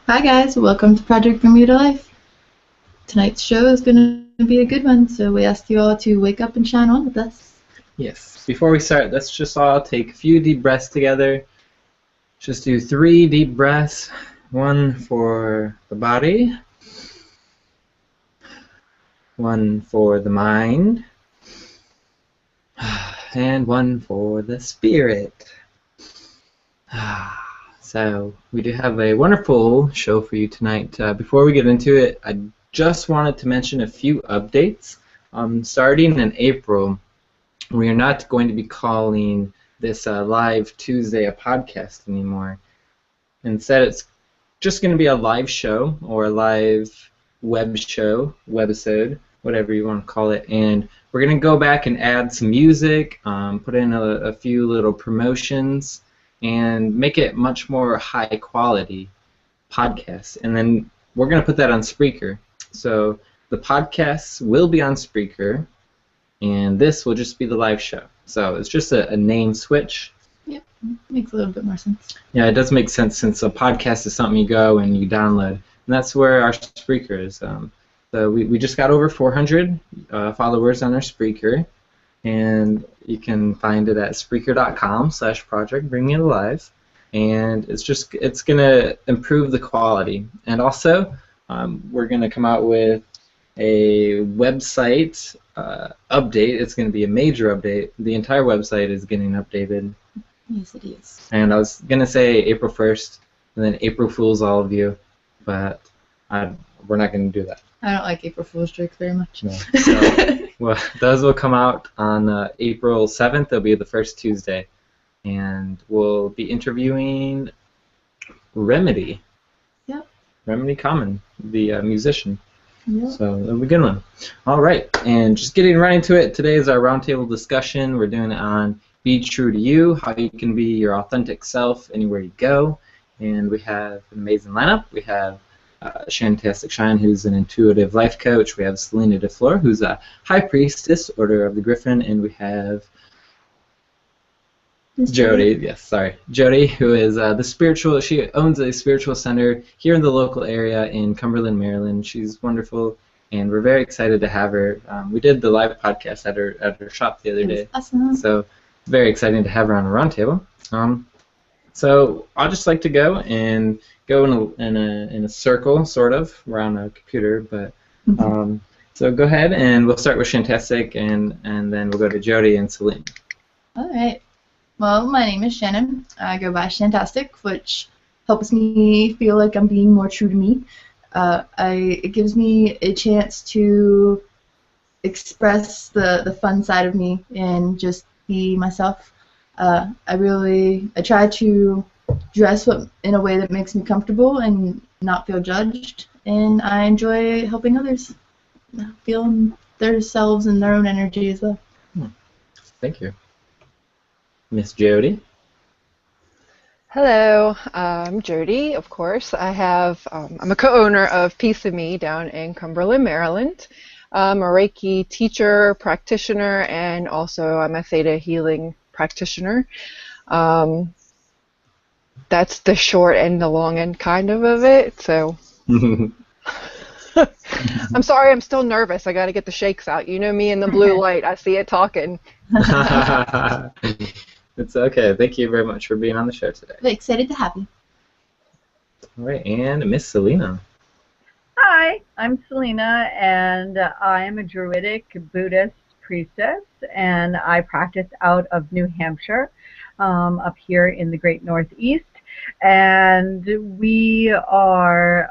Hi guys, welcome to Project Bring Me to Life. Tonight's show is going to be a good one, so we ask you all to wake up and shine on with us. Yes. Before we start, let's just all take a few deep breaths together. Just do 3 deep breaths. 1 for the body, 1 for the mind, and 1 for the spirit. So we do have a wonderful show for you tonight. Before we get into it, I just wanted to mention a few updates. Starting in April, we are not going to be calling this Live Tuesday a podcast anymore. Instead, it's just going to be a live show or a live webisode, whatever you want to call it. And we're going to go back and add some music, put in a few little promotions, and make it much more high quality podcasts. And then we're going to put that on Spreaker. So the podcasts will be on Spreaker, and this will just be the live show. So it's just a name switch. Yep, makes a little bit more sense. Yeah, it does make sense since a podcast is something you go and you download. And that's where our Spreaker is. So we just got over 400 followers on our Spreaker. And you can find it at Spreaker.com/Project Bring Me Alive, and it's gonna improve the quality. And also, we're gonna come out with a website update. It's gonna be a major update. The entire website is getting updated. Yes, it is. And I was gonna say April 1st, and then April Fools all of you, but we're not gonna do that. I don't like April Fool's jokes very much. No. So, well, those will come out on April 7th. It'll be the first Tuesday. And we'll be interviewing Remedy. Yep. Remedy Common, the musician. Yep. So it'll be a good one. All right. And just getting right into it, today is our roundtable discussion. We're doing it on Be True to You, how you can be your authentic self anywhere you go. And we have an amazing lineup. We have Shantastic Shine, who's an intuitive life coach. We have Salina Defleur, who's a high priestess, Order of the Griffin, and we have Jody. Yes, sorry, Jody, who is the spiritual. She owns a spiritual center here in the local area in Cumberland, Maryland. She's wonderful, and we're very excited to have her. We did the live podcast at her shop the other day. Awesome. So very exciting to have her on a roundtable. So I'll just like to go in a circle, sort of, around a computer. But so go ahead, and we'll start with Shantastic, and then we'll go to Jody and Celine. All right. Well, my name is Shannon. I go by Shantastic, which helps me feel like I'm being more true to me. It gives me a chance to express the fun side of me and just be myself. I try to dress in a way that makes me comfortable and not feel judged, and I enjoy helping others feel themselves and their own energy as well. Thank you. Miss Jody. Hello, I'm Jody, of course. I'm a co-owner of Piece of Me down in Cumberland, Maryland. I'm a Reiki teacher, practitioner, and also I'm a Theta healing practitioner. That's the short and the long end kind of it. So I'm sorry, I'm still nervous. I got to get the shakes out. You know me in the blue light. I see it talking. It's okay. Thank you very much for being on the show today. Very excited to have you. All right, and Miss Salina. Hi, I'm Salina, and I am a Druidic Buddhist priestess, and I practice out of New Hampshire, up here in the Great Northeast. And we are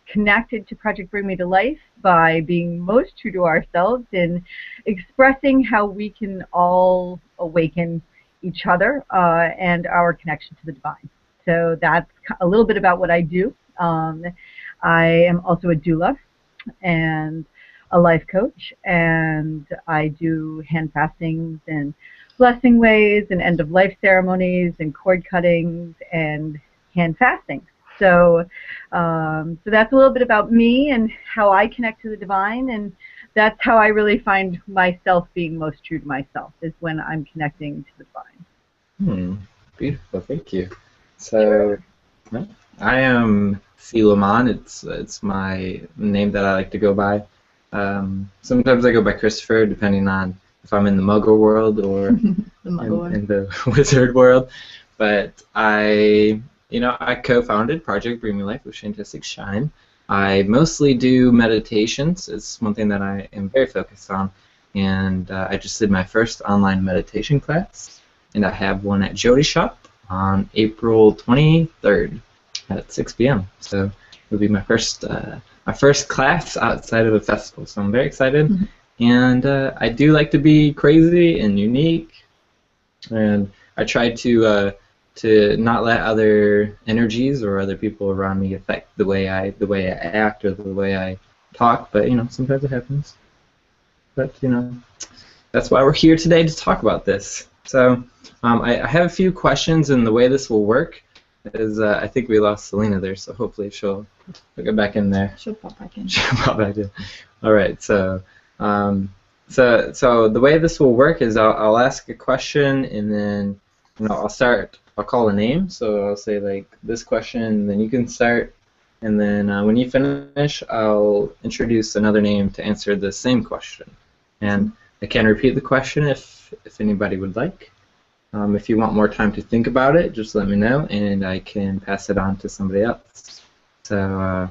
connected to Project Bring Me to Life by being most true to ourselves in expressing how we can all awaken each other and our connection to the divine. So that's a little bit about what I do. I am also a doula and a life coach, and I do hand fastings and blessing ways and end-of-life ceremonies and cord cuttings and hand fasting. So that's a little bit about me and how I connect to the divine, and that's how I really find myself being most true to myself, is when I'm connecting to the divine. Beautiful, thank you. So, I am Philemon. It's my name that I like to go by. Sometimes I go by Christopher, depending on if I'm in the Muggle world or in the wizard world. But I co-founded Project Bring Me Life with Shantastic Shine. I mostly do meditations. It's one thing that I am very focused on. And I just did my first online meditation class. And I have one at Jody Shop on April 23rd at 6 p.m. So it'll be my first class outside of a festival. So I'm very excited. Mm-hmm. And I do like to be crazy and unique. And I try to not let other energies or other people around me affect the way I act or the way I talk. But sometimes it happens. But that's why we're here today to talk about this. So I have a few questions, and the way this will work is I think we lost Salina there, so hopefully she'll get back in there. She'll pop back in. She'll pop back in. All right. So the way this will work is I'll ask a question, and then I'll call a name. So I'll say like this question, and then you can start, and then when you finish, I'll introduce another name to answer the same question. And I can repeat the question if anybody would like. If you want more time to think about it, just let me know, and I can pass it on to somebody else. So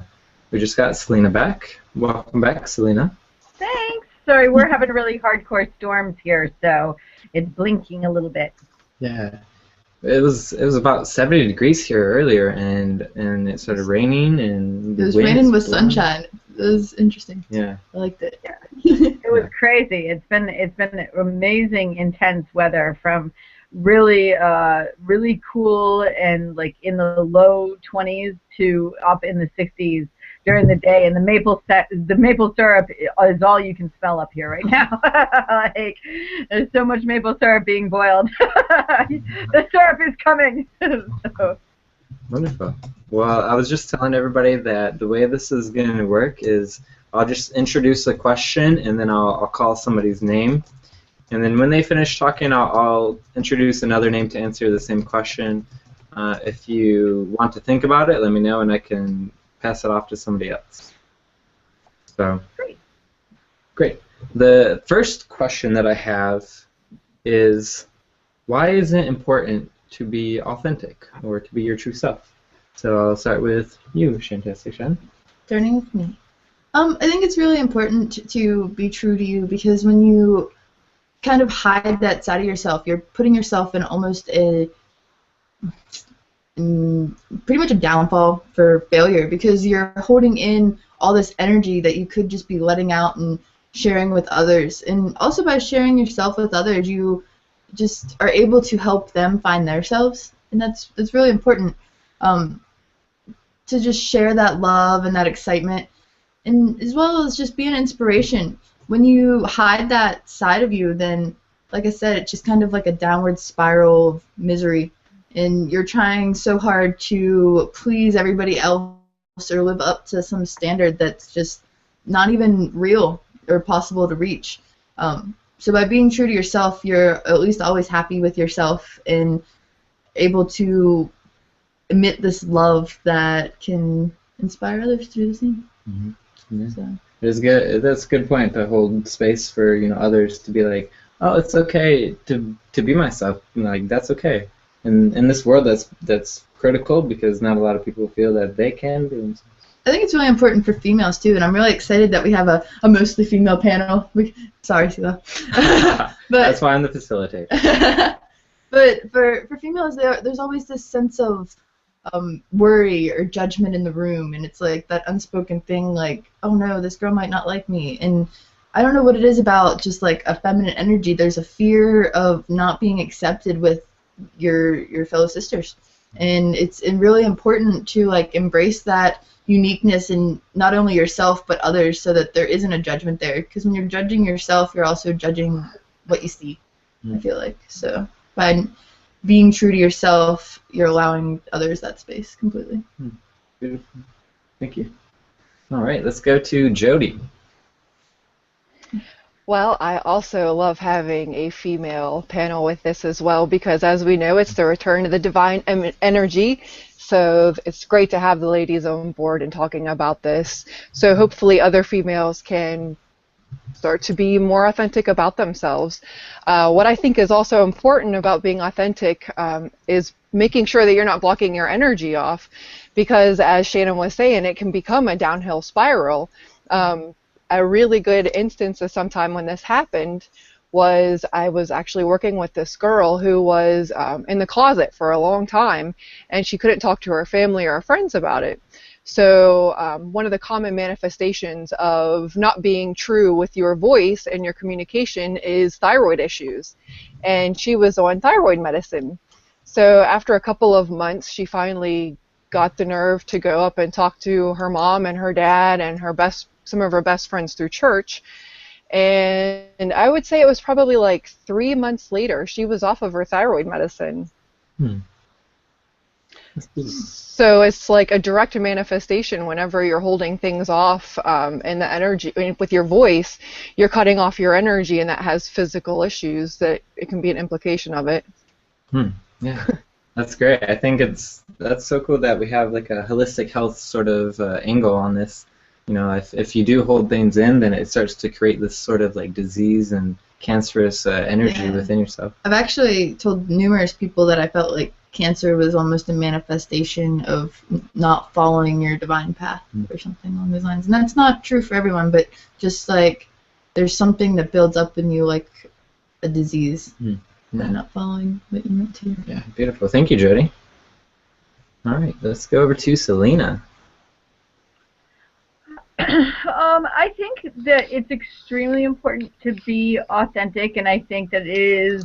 we just got Salina back. Welcome back, Salina. Thanks. Sorry, we're having really hardcore storms here, so it's blinking a little bit. Yeah. It was about 70 degrees here earlier, and it started raining, and it was raining with sunshine. It was interesting. Yeah, I liked it. Yeah. It was crazy. It's been amazing, intense weather, from really cool and like in the low 20s to up in the 60s during the day, and the maple syrup is all you can smell up here right now. Like, there's so much maple syrup being boiled. The syrup is coming. So. Wonderful. Well, I was just telling everybody that the way this is going to work is I'll just introduce a question, and then I'll call somebody's name, and then when they finish talking, I'll introduce another name to answer the same question. If you want to think about it, let me know, and I can pass it off to somebody else. So, great. The first question that I have is, why is it important to be authentic or to be your true self? So I'll start with you, Shantastic Shine. Starting with me. I think it's really important to be true to you, because when you kind of hide that side of yourself, you're putting yourself in almost pretty much a downfall for failure, because you're holding in all this energy that you could just be letting out and sharing with others. And also by sharing yourself with others, you just are able to help them find themselves, and that's really important, to just share that love and that excitement, and as well as just be an inspiration. When you hide that side of you, then, like I said, it's just kind of like a downward spiral of misery, and you're trying so hard to please everybody else or live up to some standard that's just not even real or possible to reach. So by being true to yourself, you're at least always happy with yourself and able to emit this love that can inspire others to do the same. Mm-hmm. Yeah. So. It's good. That's a good point, to hold space for others to be like, oh, it's okay to be myself. Like, that's okay. And in this world, that's critical, because not a lot of people feel that they can be themselves. I think it's really important for females too, and I'm really excited that we have a mostly female panel. Sorry, Sheila. That's why I'm the facilitator. But for females, there's always this sense of worry or judgment in the room, and it's like that unspoken thing, like, oh no, this girl might not like me. And I don't know what it is about just like a feminine energy. There's a fear of not being accepted with your fellow sisters, and it's really important to like embrace that uniqueness in not only yourself but others, so that there isn't a judgment there, because when you're judging yourself, you're also judging what you see. I feel like, so by being true to yourself, you're allowing others that space completely. Beautiful. Thank you. All right, let's go to Jody. Well, I also love having a female panel with this as well because, as we know, it's the return to the divine energy. So it's great to have the ladies on board and talking about this. So hopefully other females can start to be more authentic about themselves. What I think is also important about being authentic is making sure that you're not blocking your energy off, because as Shannon was saying, it can become a downhill spiral. A really good instance of some time when this happened was I was actually working with this girl who was in the closet for a long time, and she couldn't talk to her family or her friends about it. So one of the common manifestations of not being true with your voice and your communication is thyroid issues. And she was on thyroid medicine. So after a couple of months, she finally got the nerve to go up and talk to her mom and her dad and some of her best friends through church. And I would say it was probably like 3 months later, she was off of her thyroid medicine. So it's like a direct manifestation. Whenever you're holding things off and the energy with your voice, you're cutting off your energy, and that has physical issues that it can be an implication of it. Yeah, that's great. I think that's so cool that we have like a holistic health sort of angle on this. You know, if you do hold things in, then it starts to create this sort of like disease and cancerous energy within yourself. I've actually told numerous people that I felt like cancer was almost a manifestation of not following your divine path or something along those lines. And that's not true for everyone, but just like there's something that builds up in you like a disease by not following what you meant to. Yeah, beautiful. Thank you, Jody. All right, let's go over to Salina. I think that it's extremely important to be authentic, and I think that it is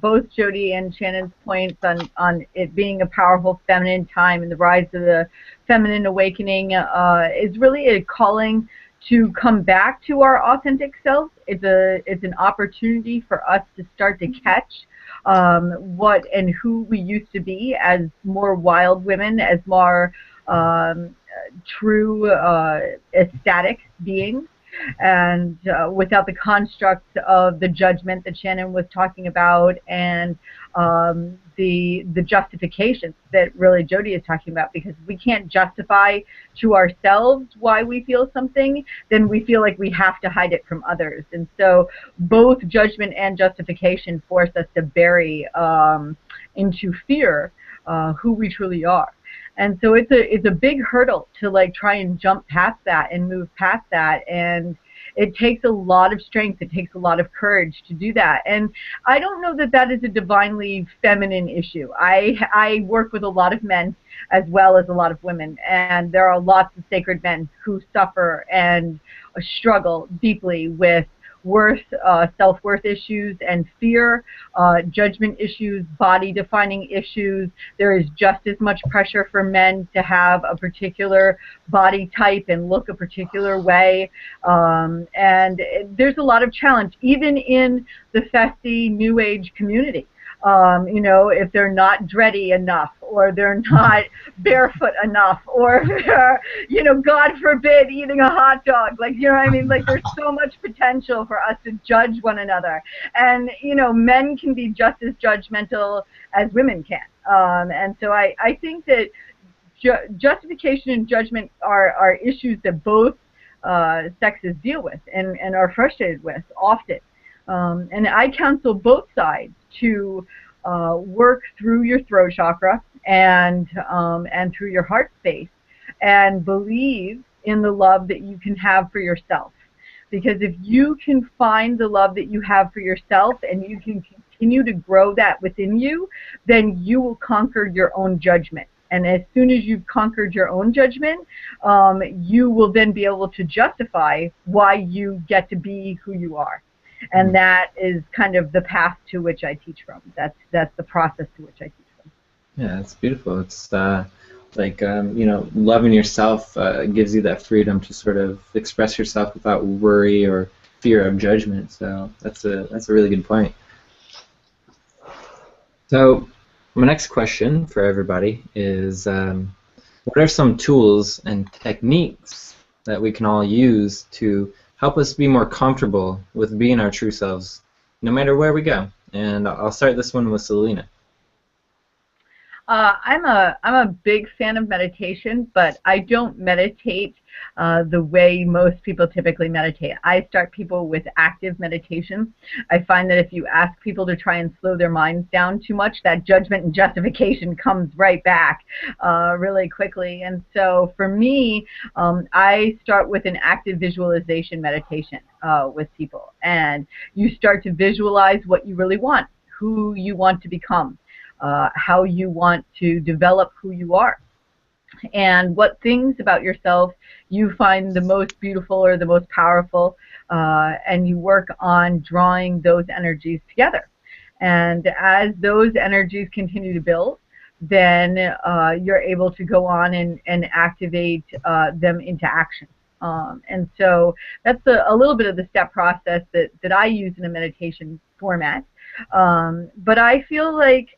both Jody and Shannon's points on it being a powerful feminine time and the rise of the feminine awakening is really a calling to come back to our authentic self. It's an opportunity for us to start to catch what and who we used to be as more wild women, as more true ecstatic beings, and without the constructs of the judgment that Shannon was talking about, and the justifications that really Jody is talking about, because we can't justify to ourselves why we feel something, then we feel like we have to hide it from others. And so both judgment and justification force us to bury into fear who we truly are. And so it's a big hurdle to like try and jump past that and move past that, and it takes a lot of strength, it takes a lot of courage to do that. And I don't know that that is a divinely feminine issue. I work with a lot of men as well as a lot of women, and there are lots of sacred men who suffer and struggle deeply with self-worth issues and fear, judgment issues, body-defining issues. There is just as much pressure for men to have a particular body type and look a particular way. And there's a lot of challenge, even in the festy New Age community. You know, if they're not dready enough, or they're not barefoot enough, or they're, you know, God forbid, eating a hot dog. Like, you know what I mean? Like, there's so much potential for us to judge one another. And, you know, men can be just as judgmental as women can. And so I think that justification and judgment are issues that both sexes deal with and are frustrated with often. And I counsel both sides to work through your throat chakra and through your heart space, and believe in the love that you can have for yourself. Because if you can find the love that you have for yourself and you can continue to grow that within you, then you will conquer your own judgment. And as soon as you've conquered your own judgment, you will then be able to justify why you get to be who you are. And that is kind of the path to which I teach from. That's the process to which I teach from. Yeah, it's beautiful. It's like you know, loving yourself gives you that freedom to sort of express yourself without worry or fear of judgment. So that's a really good point. So my next question for everybody is, what are some tools and techniques that we can all use to help us be more comfortable with being our true selves, no matter where we go. And I'll start this one with Salina. I'm a big fan of meditation, but I don't meditate the way most people typically meditate. I start people with active meditation. I find that if you ask people to try and slow their minds down too much, that judgment and justification comes right back really quickly. And so for me, I start with an active visualization meditation with people. And you start to visualize what you really want, who you want to become. How you want to develop who you are, and what things about yourself you find the most beautiful or the most powerful, and you work on drawing those energies together. And as those energies continue to build, then you're able to go on and activate them into action. And so that's a little bit of the step process that I use in a meditation format. But I feel like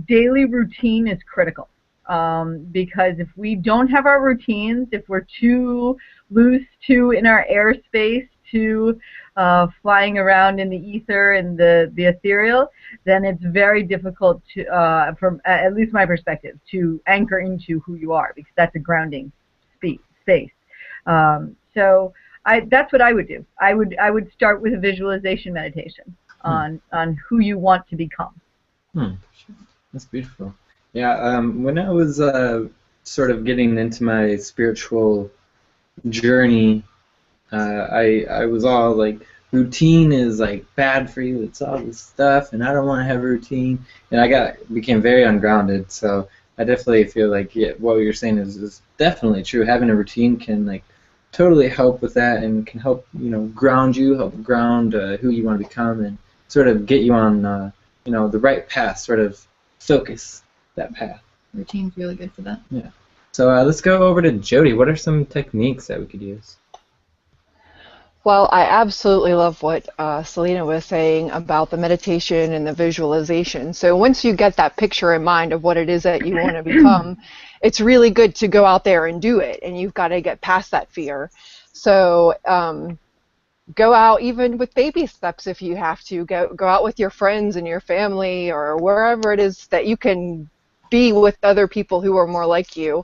daily routine is critical, because if we don't have our routines, if we're too loose, too in our airspace, too flying around in the ether and the ethereal, then it's very difficult to, from at least my perspective, to anchor into who you are, because that's a grounding space. So that's what I would do. I would start with a visualization meditation on who you want to become. That's beautiful. Yeah, when I was sort of getting into my spiritual journey, I was all like, routine is like bad for you. It's all this stuff, and I don't want to have a routine. And I became very ungrounded. So I definitely feel like what you're saying is definitely true. Having a routine can like totally help with that, and can help ground you, help ground who you want to become, and sort of get you on the right path, sort of focus that path. Routine's really good for that. Yeah. So let's go over to Jody. What are some techniques that we could use? Well, I absolutely love what Salina was saying about the meditation and the visualization. So once you get that picture in mind of what it is that you want to become, it's really good to go out there and do it, and you've got to get past that fear. So go out even with baby steps if you have to. Go out with your friends and your family, or wherever it is that you can be with other people who are more like you,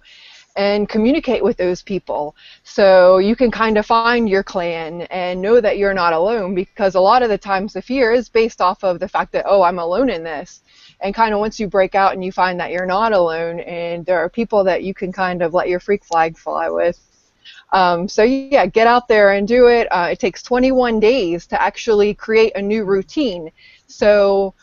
and communicate with those people, so you can kind of find your clan and know that you're not alone, because a lot of the times the fear is based off of the fact that, oh, I'm alone in this. And kind of once you break out and you find that you're not alone, and there are people that you can kind of let your freak flag fly with. So yeah, get out there and do it. It takes 21 days to actually create a new routine. So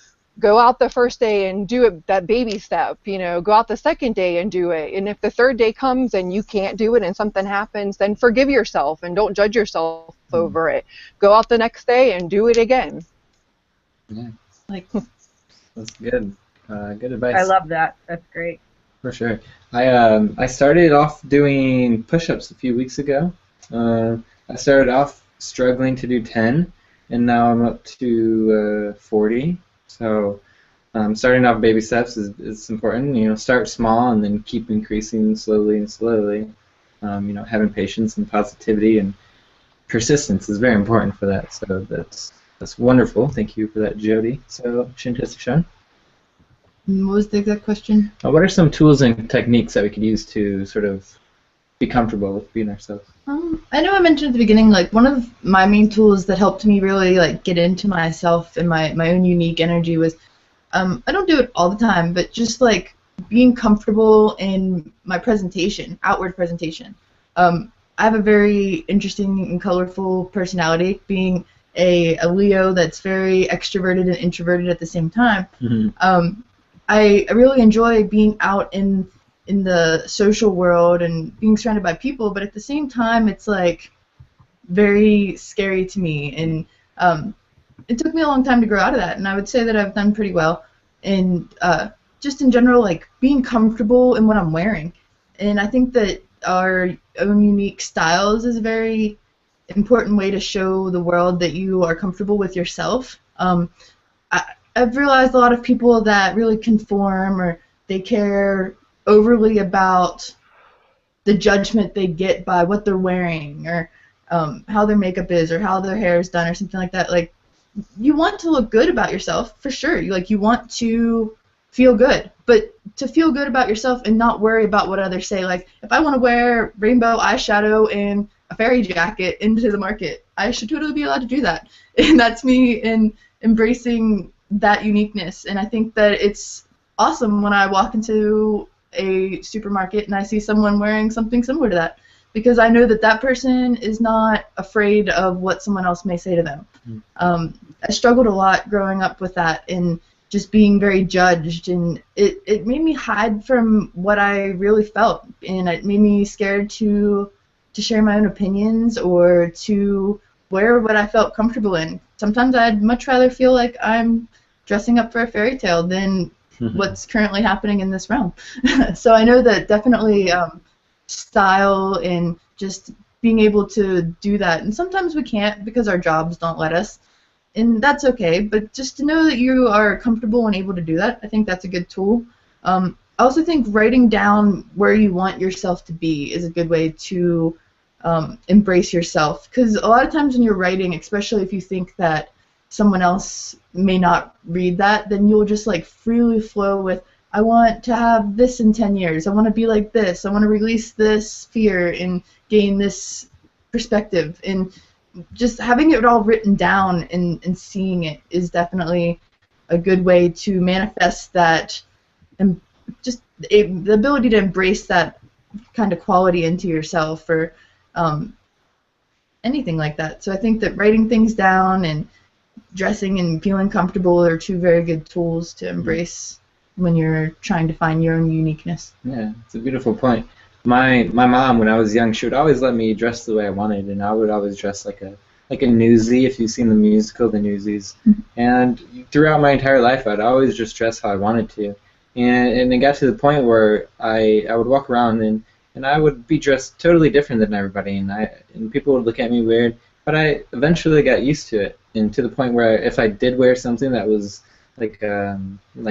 go out the first day and do it, that baby step. Go out the second day and do it. And if the third day comes and you can't do it and something happens, then forgive yourself and don't judge yourself over it. Go out the next day and do it again. Yeah, that's good. Good advice. I love that. That's great. For sure. I started off doing push-ups a few weeks ago. I started off struggling to do 10, and now I'm up to 40. So starting off baby steps is important. Start small and then keep increasing slowly and slowly. Having patience and positivity and persistence is very important for that. So that's wonderful. Thank you for that, Jody. So Shantastic Shine. What was the exact question? What are some tools and techniques that we could use to sort of be comfortable with being ourselves? I know I mentioned at the beginning, like, one of my main tools that helped me really like get into myself and my own unique energy was, I don't do it all the time, but just like being comfortable in my presentation, outward presentation. I have a very interesting and colorful personality, being a Leo that's very extroverted and introverted at the same time. Mm-hmm. I really enjoy being out in the social world and being surrounded by people, but at the same time, it's like very scary to me, and it took me a long time to grow out of that, and I would say that I've done pretty well, and just in general, like being comfortable in what I'm wearing, and I think that our own unique styles is a very important way to show the world that you are comfortable with yourself. I've realized a lot of people that really conform, or they care overly about the judgment they get by what they're wearing, or how their makeup is or how their hair is done or something like that. Like, you want to look good about yourself, for sure. You want to feel good. But to feel good about yourself and not worry about what others say. Like, if I want to wear rainbow eyeshadow and a fairy jacket into the market, I should totally be allowed to do that. And that's me in embracing that uniqueness. And I think that it's awesome when I walk into a supermarket and I see someone wearing something similar to that, because I know that that person is not afraid of what someone else may say to them. I struggled a lot growing up with that and just being very judged, and it made me hide from what I really felt, and it made me scared to share my own opinions or to wear what I felt comfortable in. Sometimes I'd much rather feel like I'm dressing up for a fairy tale than what's currently happening in this realm. So I know that definitely style and just being able to do that, and sometimes we can't because our jobs don't let us, and that's okay, but just to know that you are comfortable and able to do that, I think that's a good tool. I also think writing down where you want yourself to be is a good way to embrace yourself, because a lot of times when you're writing, especially if you think that someone else may not read that, then you'll just like freely flow with, I want to have this in 10 years, I want to be like this, I want to release this fear and gain this perspective, and just having it all written down and seeing it is definitely a good way to manifest that, and just the ability to embrace that kind of quality into yourself, or anything like that. So I think that writing things down and dressing and feeling comfortable are two very good tools to embrace when you're trying to find your own uniqueness. Yeah, it's a beautiful point. My mom, when I was young, she would always let me dress the way I wanted, and I would always dress like a newsie, if you've seen the musical, The Newsies. And throughout my entire life, I'd always just dress how I wanted to. And it got to the point where I would walk around and I would be dressed totally different than everybody, and people would look at me weird. But I eventually got used to it, and to the point where if I did wear something that was like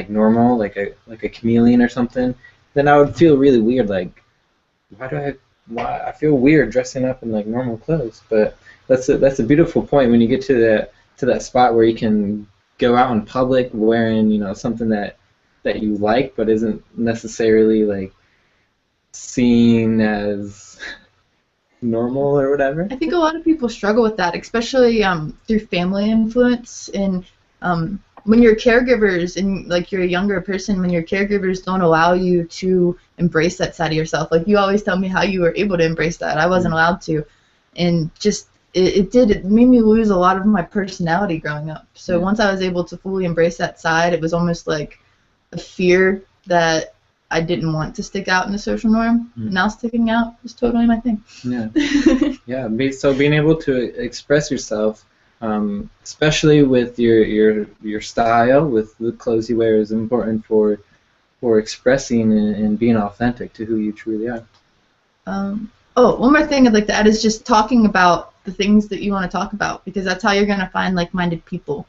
normal, like a chameleon or something, then I would feel really weird. Like, why I feel weird dressing up in like normal clothes? But that's a beautiful point when you get to that spot where you can go out in public wearing something that you like, but isn't necessarily like seen as normal or whatever. I think a lot of people struggle with that, especially through family influence, and when you're caregivers and like you're a younger person, when your caregivers don't allow you to embrace that side of yourself. Like, you always tell me how you were able to embrace that. I wasn't allowed to, and just it made me lose a lot of my personality growing up. So once I was able to fully embrace that side, it was almost like a fear that I didn't want to stick out in the social norm. Now sticking out is totally my thing. Yeah. Yeah. So being able to express yourself, especially with your style, with the clothes you wear, is important for expressing and being authentic to who you truly are. One more thing I'd like to add is just talking about the things that you want to talk about, because that's how you're going to find like-minded people.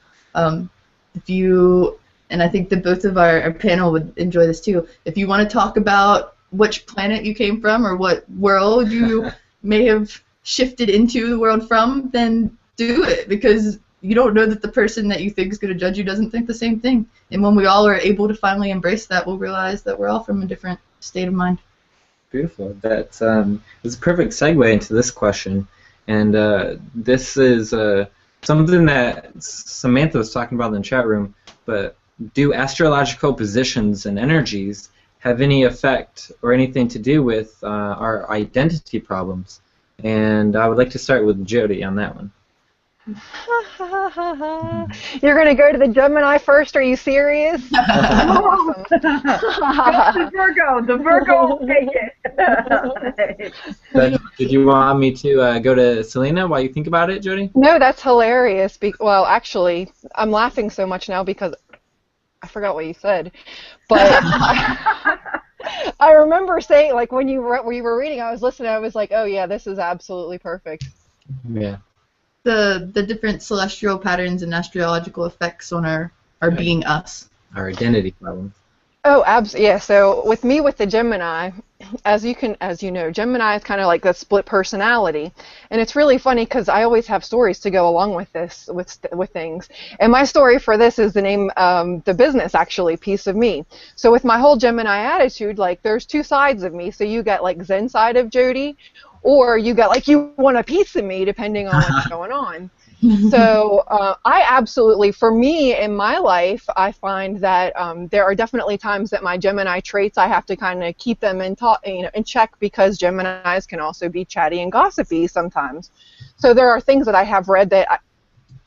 And I think that both of our panel would enjoy this too. If you want to talk about which planet you came from or what world you may have shifted into the world from, then do it, because you don't know that the person that you think is going to judge you doesn't think the same thing. And when we all are able to finally embrace that, we'll realize that we're all from a different state of mind. Beautiful. That's a perfect segue into this question. And this is something that Samantha was talking about in the chat room, but do astrological positions and energies have any effect or anything to do with our identity problems? And I would like to start with Jody on that one. You're going to go to the Gemini first? Are you serious? Awesome. Go to the Virgo will take it. Did you want me to go to Salina while you think about it, Jody? No, that's hilarious. Well, actually, I'm laughing so much now because I forgot what you said. But I remember saying, like, when you were reading, I was listening, I was like, oh yeah, this is absolutely perfect. Yeah. The different celestial patterns and astrological effects on our being us. Our identity problems. Oh, absolutely. Yeah. So with me, with the Gemini, as you know, Gemini is kind of like the split personality, and it's really funny because I always have stories to go along with this, with things. And my story for this is the name, the business actually, Piece of Me. So with my whole Gemini attitude, like there's two sides of me. So you got like Zen side of Jody, or you got like you want a piece of me, depending on what's going on. So I absolutely, for me in my life, I find that there are definitely times that my Gemini traits, I have to kind of keep them in check, because Geminis can also be chatty and gossipy sometimes. So there are things that I have read that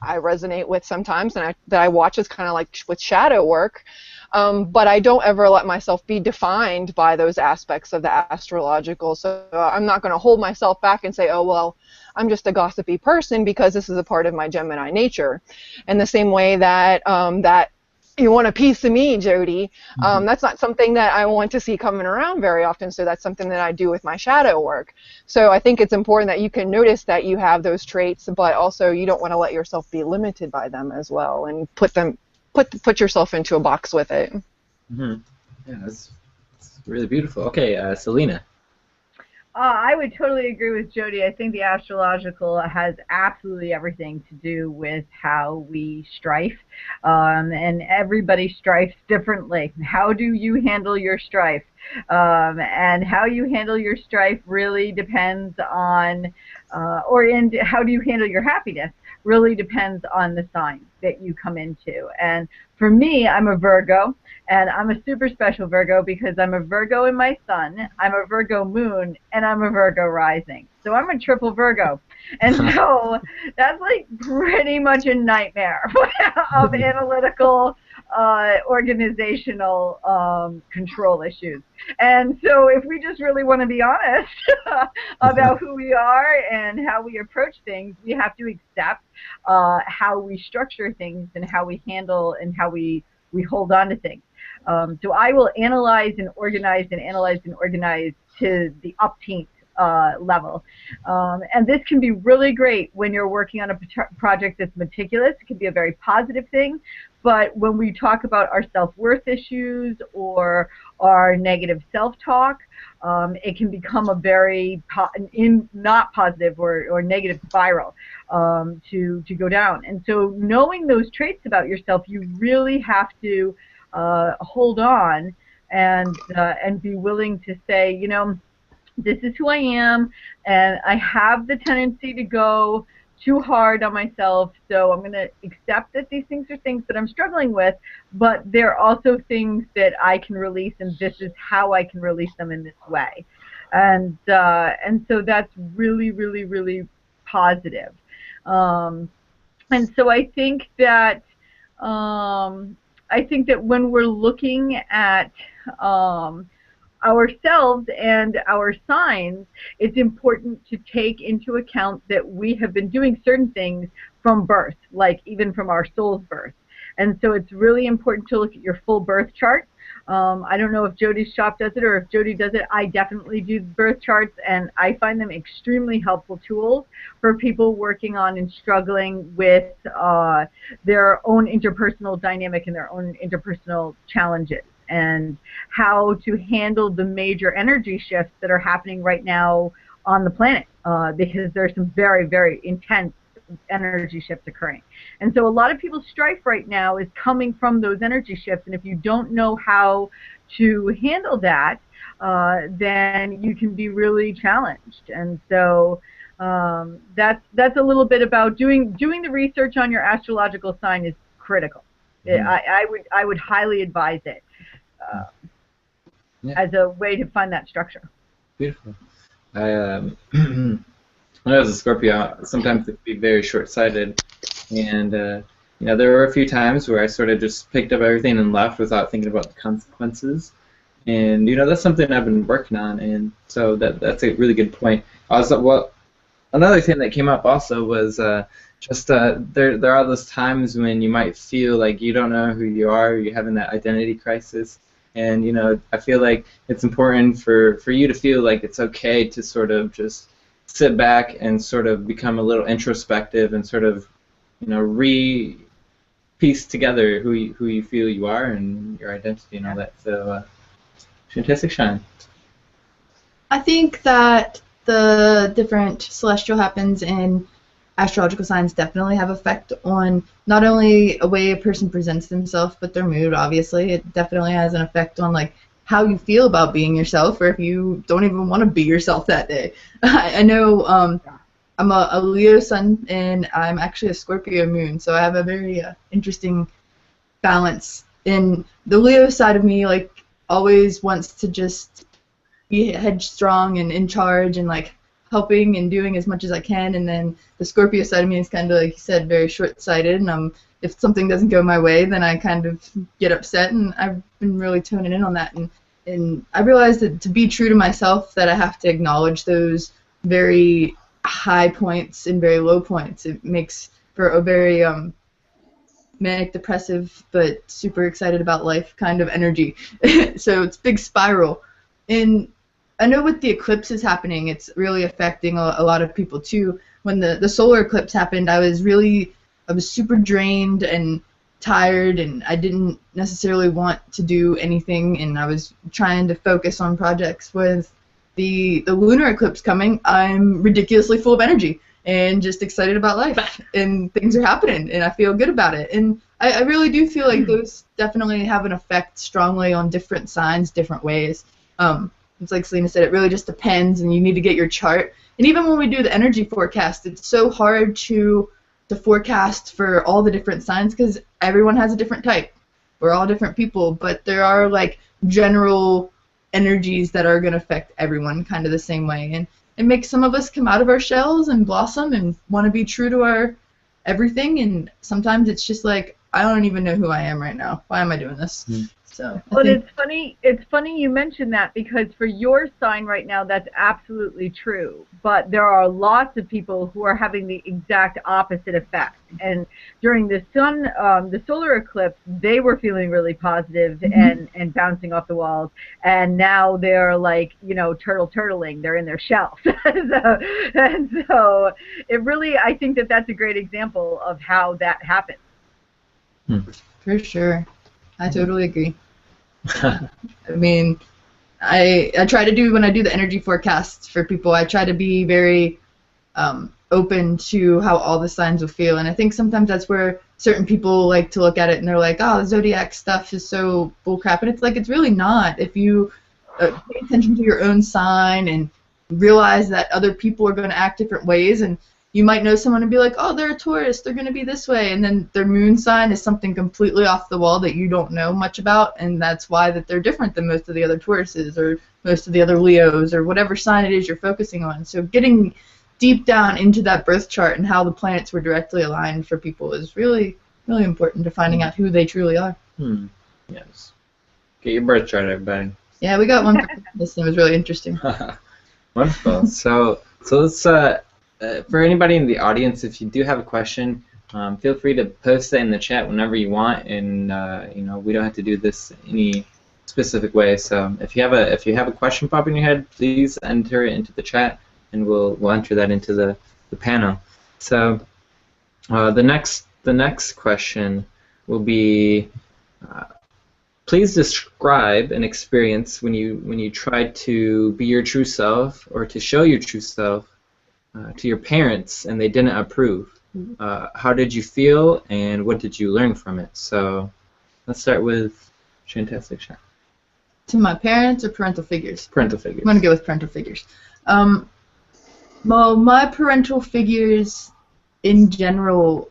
I resonate with sometimes, and that I watch as kind of like with shadow work. But I don't ever let myself be defined by those aspects of the astrological. So I'm not going to hold myself back and say, oh, well, I'm just a gossipy person because this is a part of my Gemini nature. And the same way that that you want a piece of me, Jody, that's not something that I want to see coming around very often. So that's something that I do with my shadow work. So I think it's important that you can notice that you have those traits, but also you don't want to let yourself be limited by them as well, and put yourself into a box with it. Mm-hmm. Yeah, that's really beautiful. Okay, Salina. I would totally agree with Jody. I think the astrological has absolutely everything to do with how we strife, and everybody strifes differently. How do you handle your strife? And how you handle your strife really depends on, how do you handle your happiness really depends on the sign that you come into. And for me, I'm a Virgo. And I'm a super special Virgo because I'm a Virgo in my sun, I'm a Virgo moon, and I'm a Virgo rising. So I'm a triple Virgo. And so that's like pretty much a nightmare of analytical, organizational control issues. And so if we just really want to be honest about who we are and how we approach things, we have to accept how we structure things and how we handle and how we hold on to things. So I will analyze and organize to the upteenth level. And this can be really great when you're working on a project that's meticulous. It can be a very positive thing. But when we talk about our self-worth issues or our negative self-talk, it can become a very not positive or negative spiral to go down. And so knowing those traits about yourself, you really have to hold on and be willing to say, you know, this is who I am, and I have the tendency to go too hard on myself, so I'm going to accept that these things are things that I'm struggling with, but they're also things that I can release, and this is how I can release them in this way. And so that's really, really, really positive. And so I think that when we're looking at ourselves and our signs, it's important to take into account that we have been doing certain things from birth, like even from our soul's birth. And so it's really important to look at your full birth chart. I don't know if Jody's shop does it or if Jody does it. I definitely do birth charts, and I find them extremely helpful tools for people working on and struggling with their own interpersonal dynamic and their own interpersonal challenges, and how to handle the major energy shifts that are happening right now on the planet, because there's some very, very intense energy shifts occurring. And so a lot of people's strife right now is coming from those energy shifts, and if you don't know how to handle that, then you can be really challenged. And so that's a little bit about doing the research on your astrological sign is critical. Mm-hmm. I would highly advise it as a way to find that structure. Beautiful. When I was a Scorpio, sometimes it could be very short-sighted, and you know, there were a few times where I sort of just picked up everything and left without thinking about the consequences, and you know, that's something I've been working on, and so that's a really good point. Also, well, another thing that came up also was there are those times when you might feel like you don't know who you are, you're having that identity crisis. And you know, I feel like it's important for you to feel like it's okay to sort of just sit back and sort of become a little introspective and sort of, you know, piece together who you feel you are and your identity and all that. So, Shantastic Shine. I think that the different celestial happens in astrological signs definitely have effect on not only a way a person presents themselves, but their mood, obviously. It definitely has an effect on, like, how you feel about being yourself, or if you don't even want to be yourself that day. I know I'm a Leo sun, and I'm actually a Scorpio moon, so I have a very interesting balance. And the Leo side of me, like, always wants to just be headstrong and in charge and, like, helping and doing as much as I can, and then the Scorpio side of me is kind of, like you said, very short-sighted, and if something doesn't go my way, then I kind of get upset, and I've been really toning in on that, and I realized that to be true to myself, that I have to acknowledge those very high points and very low points. It makes for a very manic, depressive, but super excited about life kind of energy. So it's a big spiral. And I know with the eclipses happening, it's really affecting a lot of people too. When the solar eclipse happened, I was super drained and tired, and I didn't necessarily want to do anything, and I was trying to focus on projects. With the lunar eclipse coming, I'm ridiculously full of energy and just excited about life, and things are happening, and I feel good about it. And I really do feel like those definitely have an effect strongly on different signs, different ways. It's like Salina said, it really just depends, and you need to get your chart. And even when we do the energy forecast, it's so hard to forecast for all the different signs because everyone has a different type. We're all different people, but there are, like, general energies that are going to affect everyone kind of the same way. And it makes some of us come out of our shells and blossom and want to be true to our everything, and sometimes it's just like, I don't even know who I am right now. Why am I doing this? So, but it's funny you mentioned that, because for your sign right now, that's absolutely true. But there are lots of people who are having the exact opposite effect. And during the solar eclipse, they were feeling really positive and bouncing off the walls. And now they're, like, turtling. They're in their shells. So it really, I think that's a great example of how that happens. For sure. I totally agree. I mean, I try to do, when I do the energy forecasts for people, I try to be very open to how all the signs will feel. And I think sometimes that's where certain people like to look at it and they're like, oh, the zodiac stuff is so bullcrap. And it's like, it's really not. If you pay attention to your own sign and realize that other people are going to act different ways, and you might know someone and be like, oh, they're a Taurus, they're going to be this way, and then their moon sign is something completely off the wall that you don't know much about, and that's why that they're different than most of the other Tauruses or most of the other Leos or whatever sign it is you're focusing on. So getting deep down into that birth chart and how the planets were directly aligned for people is really, really important to finding out who they truly are. Yes. Get your birth chart, everybody. Yeah, we got one for this, and it was really interesting. Wonderful. So let's... for anybody in the audience, if you do have a question, feel free to post that in the chat whenever you want, and we don't have to do this any specific way. So if you have a question pop in your head, please enter it into the chat, and we'll enter that into the panel. So the next question will be, please describe an experience when you tried to be your true self or to show your true self to your parents and they didn't approve. How did you feel, and what did you learn from it? So let's start with Shantastic Shine. To my parents or parental figures? Parental figures. I'm going to go with parental figures. Well, my parental figures in general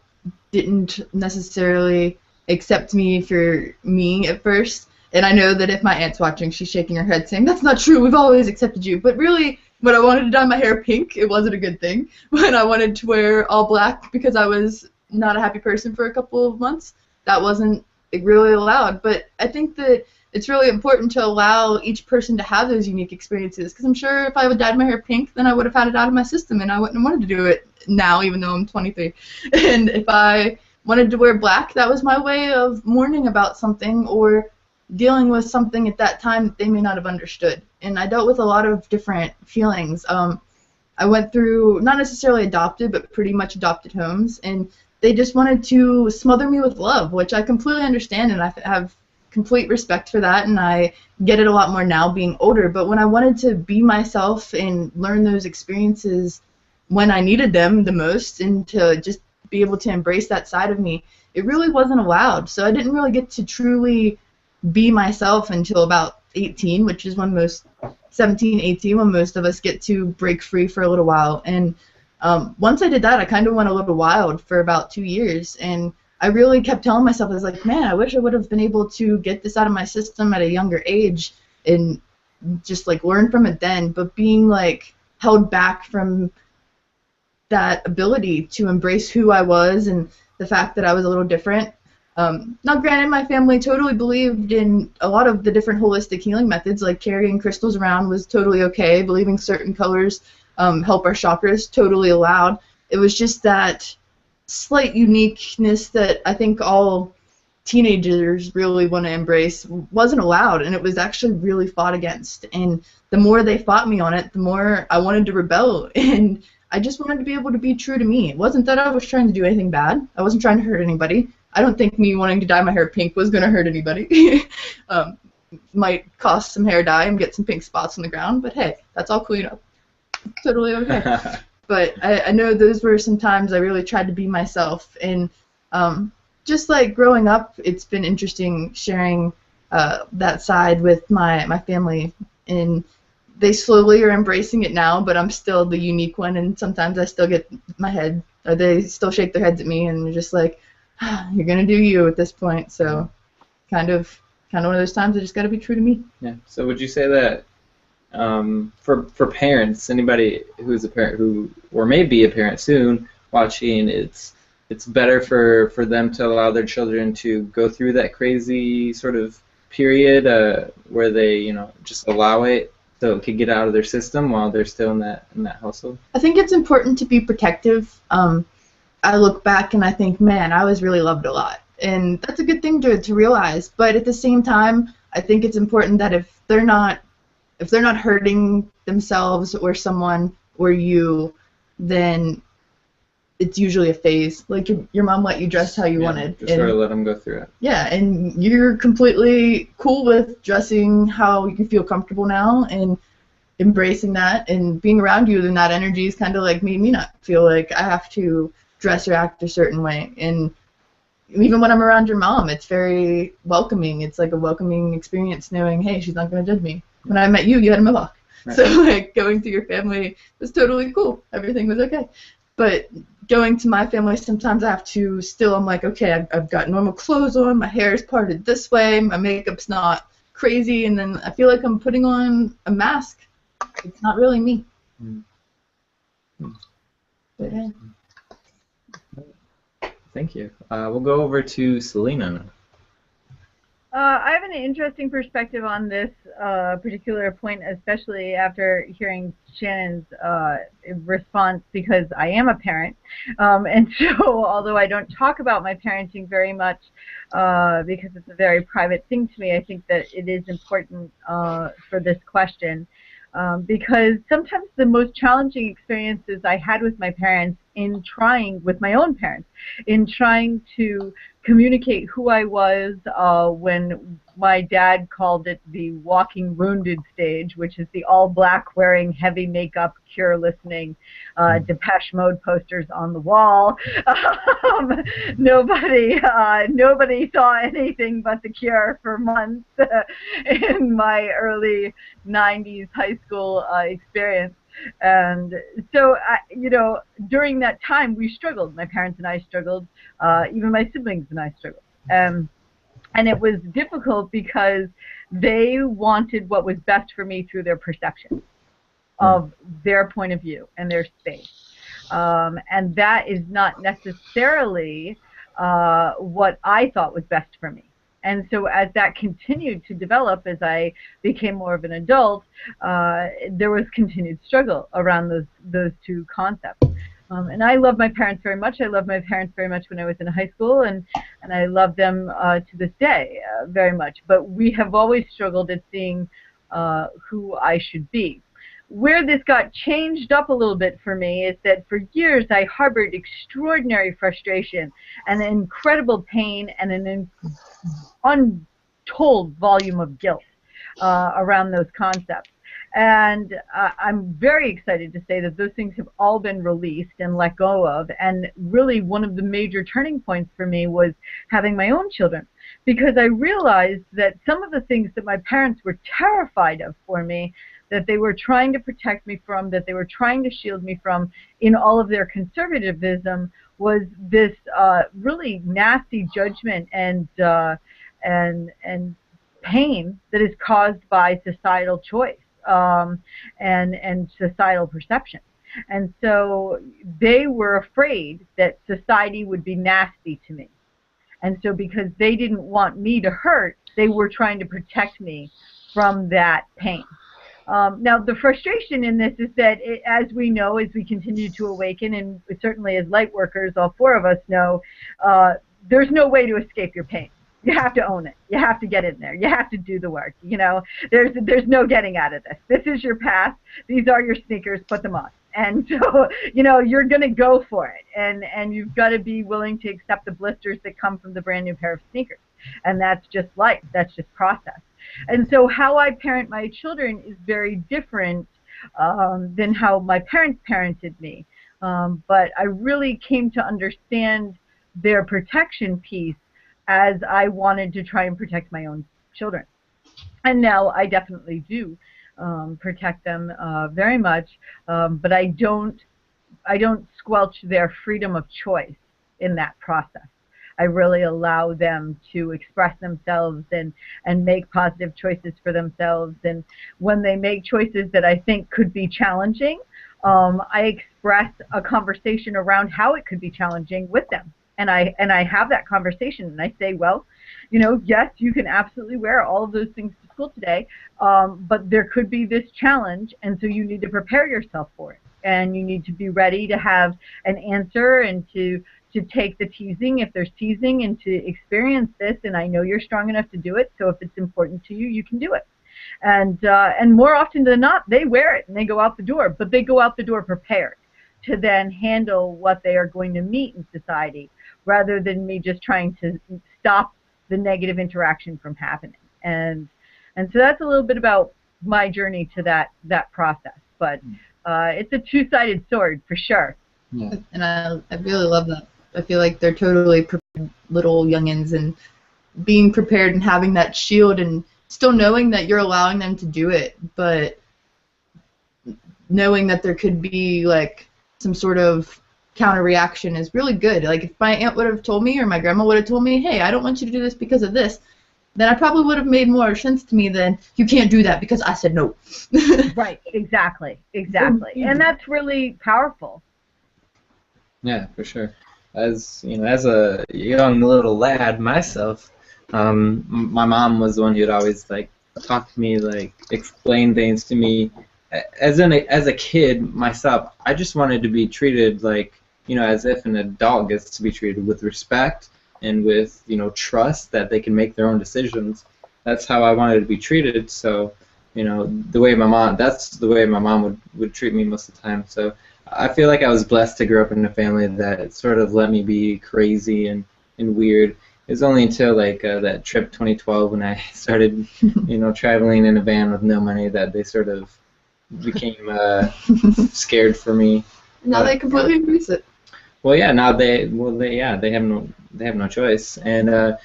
didn't necessarily accept me for me at first. And I know that if my aunt's watching, she's shaking her head saying, that's not true, we've always accepted you. But really, when I wanted to dye my hair pink, it wasn't a good thing. When I wanted to wear all black because I was not a happy person for a couple of months, that wasn't really allowed. But I think that it's really important to allow each person to have those unique experiences, because I'm sure if I would dyed my hair pink, then I would have had it out of my system, and I wouldn't have wanted to do it now, even though I'm 23. And if I wanted to wear black, that was my way of mourning about something or dealing with something at that time that they may not have understood. And I dealt with a lot of different feelings. I went through, not necessarily adopted, but pretty much adopted homes, and they just wanted to smother me with love, which I completely understand, and I have complete respect for that, and I get it a lot more now being older. But when I wanted to be myself and learn those experiences when I needed them the most, and to just be able to embrace that side of me, it really wasn't allowed. So I didn't really get to truly be myself until about 18, which is when 17, 18, when most of us get to break free for a little while. And once I did that, I kind of went a little wild for about 2 years, and I really kept telling myself, I was like, man, I wish I would have been able to get this out of my system at a younger age and just like learn from it then. But being like held back from that ability to embrace who I was and the fact that I was a little different. Now, granted, my family totally believed in a lot of the different holistic healing methods, like carrying crystals around was totally okay. Believing certain colors help our chakras, totally allowed. It was just that slight uniqueness that I think all teenagers really want to embrace wasn't allowed, and it was actually really fought against. And the more they fought me on it, the more I wanted to rebel, and I just wanted to be able to be true to me. It wasn't that I was trying to do anything bad. I wasn't trying to hurt anybody. I don't think me wanting to dye my hair pink was going to hurt anybody. Might cost some hair dye and get some pink spots on the ground, but hey, that's all clean up. Totally okay. But I know those were some times I really tried to be myself. And just like growing up, it's been interesting sharing that side with my family. And they slowly are embracing it now, but I'm still the unique one. And sometimes I still get my head, or they still shake their heads at me, and they're just like, you're going to do you at this point. So kind of one of those times I just got to be true to me. Yeah. So would you say that for parents, anybody who's a parent who, or may be a parent soon watching, it's better for them to allow their children to go through that crazy sort of period where they, just allow it so it could get out of their system while they're still in that household? I think it's important to be protective. I look back and I think, man, I was really loved a lot. And that's a good thing to realize. But at the same time, I think it's important that if they're not hurting themselves or someone or you, then it's usually a phase. Like your mom let you dress how you wanted. Just sort of let them go through it. Yeah, and you're completely cool with dressing how you feel comfortable now and embracing that, and being around you in that energy is kind of like made me not feel like I have to dress or act a certain way. And even when I'm around your mom, it's very welcoming. It's like a welcoming experience knowing, hey, she's not going to judge me. When I met you, you had a mohawk. Right. So like going through your family was totally cool. Everything was okay. But going to my family, sometimes I have to still, I'm like, okay, I've got normal clothes on, my hair is parted this way, my makeup's not crazy, and then I feel like I'm putting on a mask. It's not really me. But, yeah. Thank you. We'll go over to Salina now. I have an interesting perspective on this particular point, especially after hearing Shannon's response, because I am a parent. And so although I don't talk about my parenting very much because it's a very private thing to me, I think that it is important for this question. Because sometimes the most challenging experiences I had with my parents with my own parents, in trying to communicate who I was when my dad called it the walking wounded stage, which is the all black wearing heavy makeup, Cure listening, Depeche Mode posters on the wall. Nobody saw anything but the Cure for months in my early 90s high school experience. And so, during that time, we struggled. My parents and I struggled. Even my siblings and I struggled. And it was difficult because they wanted what was best for me through their perception of their point of view and their space. And that is not necessarily what I thought was best for me. And so as that continued to develop, as I became more of an adult, there was continued struggle around those two concepts. And I love my parents very much. I loved my parents very much when I was in high school, and I love them to this day very much. But we have always struggled at seeing who I should be. where this got changed up a little bit for me is that for years I harbored extraordinary frustration and incredible pain and an untold volume of guilt around those concepts. And I'm very excited to say that those things have all been released and let go of. And really one of the major turning points for me was having my own children, because I realized that some of the things that my parents were terrified of for me, that they were trying to protect me from, that they were trying to shield me from in all of their conservatism, was this really nasty judgment and pain that is caused by societal choice and societal perception. And so they were afraid that society would be nasty to me. And so because they didn't want me to hurt, they were trying to protect me from that pain. Now, the frustration in this is that, as we know, as we continue to awaken, and certainly as light workers, all four of us know, there's no way to escape your pain. You have to own it. You have to get in there. You have to do the work. You know, there's no getting out of this. This is your path. These are your sneakers. Put them on. And so, you know, you're going to go for it. And you've got to be willing to accept the blisters that come from the brand new pair of sneakers. And that's just life. That's just process. And so how I parent my children is very different than how my parents parented me. But I really came to understand their protection piece as I wanted to try and protect my own children. And now I definitely do protect them very much, but I don't squelch their freedom of choice in that process. I really allow them to express themselves and make positive choices for themselves. And when they make choices that I think could be challenging, I express a conversation around how it could be challenging with them. And I have that conversation, and I say, well, you know, yes, you can absolutely wear all of those things to school today, but there could be this challenge, and so you need to prepare yourself for it. And you need to be ready to have an answer and to take the teasing if there's teasing and to experience this, and I know you're strong enough to do it, so if it's important to you, you can do it. And more often than not, they wear it and they go out the door, but they go out the door prepared to then handle what they are going to meet in society, rather than me just trying to stop the negative interaction from happening. And so that's a little bit about my journey to that process. But it's a two-sided sword for sure. Yeah. And I really love that. I feel like they're totally prepared little youngins, and being prepared and having that shield and still knowing that you're allowing them to do it, but knowing that there could be like some sort of counter reaction is really good. Like if my aunt would have told me or my grandma would have told me, hey, I don't want you to do this because of this, then I probably would have made more sense to me than you can't do that because I said no. Right, exactly. And that's really powerful. Yeah, for sure. As you know, as a young little lad myself, my mom was the one who'd always like talk to me, like explain things to me. As a kid myself, I just wanted to be treated like, you know, as if an adult gets to be treated, with respect and with, you know, trust that they can make their own decisions. That's how I wanted to be treated. So, you know, that's the way my mom would treat me most of the time. So I feel like I was blessed to grow up in a family that sort of let me be crazy and weird. It was only until like that trip 2012 when I started, you know, traveling in a van with no money that they sort of became scared for me. Now they completely embrace it. Well, yeah. Now they have no choice. And the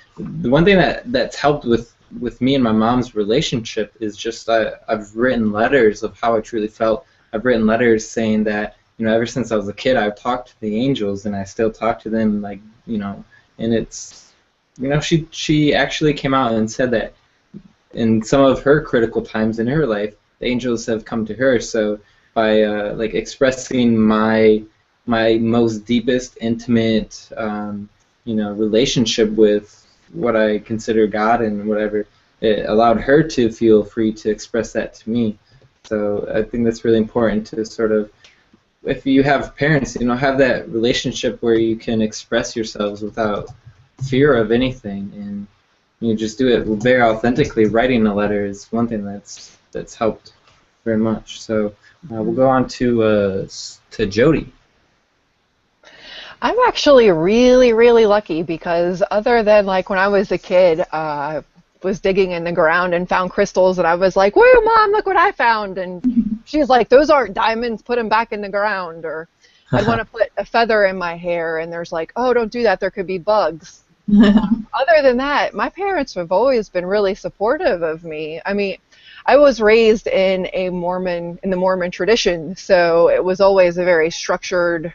one thing that's helped with me and my mom's relationship is just I've written letters of how I truly felt. I've written letters saying that, you know, ever since I was a kid, I've talked to the angels, and I still talk to them, like, you know, and it's, you know, she actually came out and said that in some of her critical times in her life, the angels have come to her. So by like expressing my most deepest, intimate, you know, relationship with what I consider God and whatever, it allowed her to feel free to express that to me. So I think that's really important to sort of, if you have parents, you know, have that relationship where you can express yourselves without fear of anything, and you just do it very authentically. Writing a letter is one thing that's helped. very much. So we'll go on to Jody. I'm actually really, really lucky because other than like when I was a kid, I was digging in the ground and found crystals, and I was like, "Whoa, Mom, look what I found!" And she's like, "Those aren't diamonds. Put them back in the ground." Or I'd want to put a feather in my hair, and there's like, "Oh, don't do that. There could be bugs." Other than that, my parents have always been really supportive of me. I mean, I was raised in the Mormon tradition, so it was always a very structured,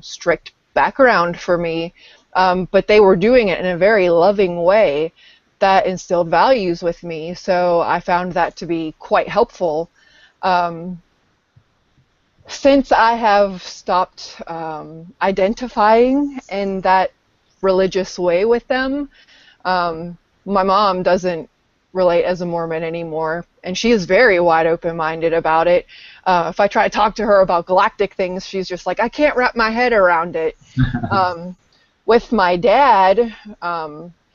strict background for me. But they were doing it in a very loving way that instilled values with me. So I found that to be quite helpful. Since I have stopped identifying in that religious way with them, my mom doesn't relate as a Mormon anymore, and she is very wide open-minded about it. If I try to talk to her about galactic things, she's just like, I can't wrap my head around it. With my dad,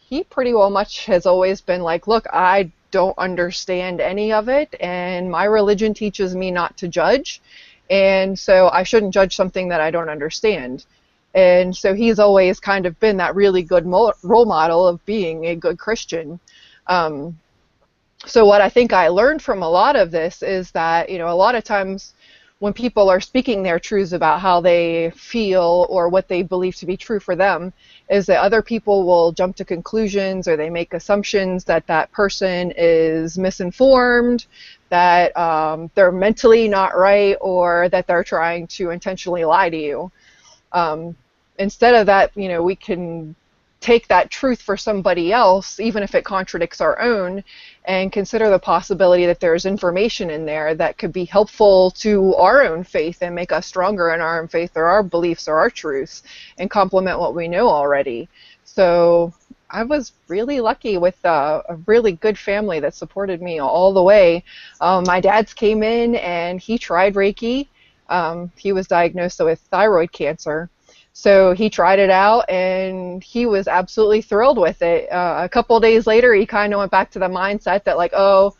he pretty well much has always been like, look, I don't understand any of it, and my religion teaches me not to judge, and so I shouldn't judge something that I don't understand. And so he's always kind of been that really good role model of being a good Christian. So what I think I learned from a lot of this is that, you know, a lot of times when people are speaking their truths about how they feel or what they believe to be true for them, is that other people will jump to conclusions, or they make assumptions that that person is misinformed, that they're mentally not right, or that they're trying to intentionally lie to you. Instead of that, you know, we can take that truth for somebody else, even if it contradicts our own, and consider the possibility that there's information in there that could be helpful to our own faith and make us stronger in our own faith or our beliefs or our truths, and complement what we know already. So I was really lucky with a really good family that supported me all the way. My dad's came in and he tried Reiki. He was diagnosed with thyroid cancer. So he tried it out, and he was absolutely thrilled with it. A couple of days later, he kind of went back to the mindset that, like, oh,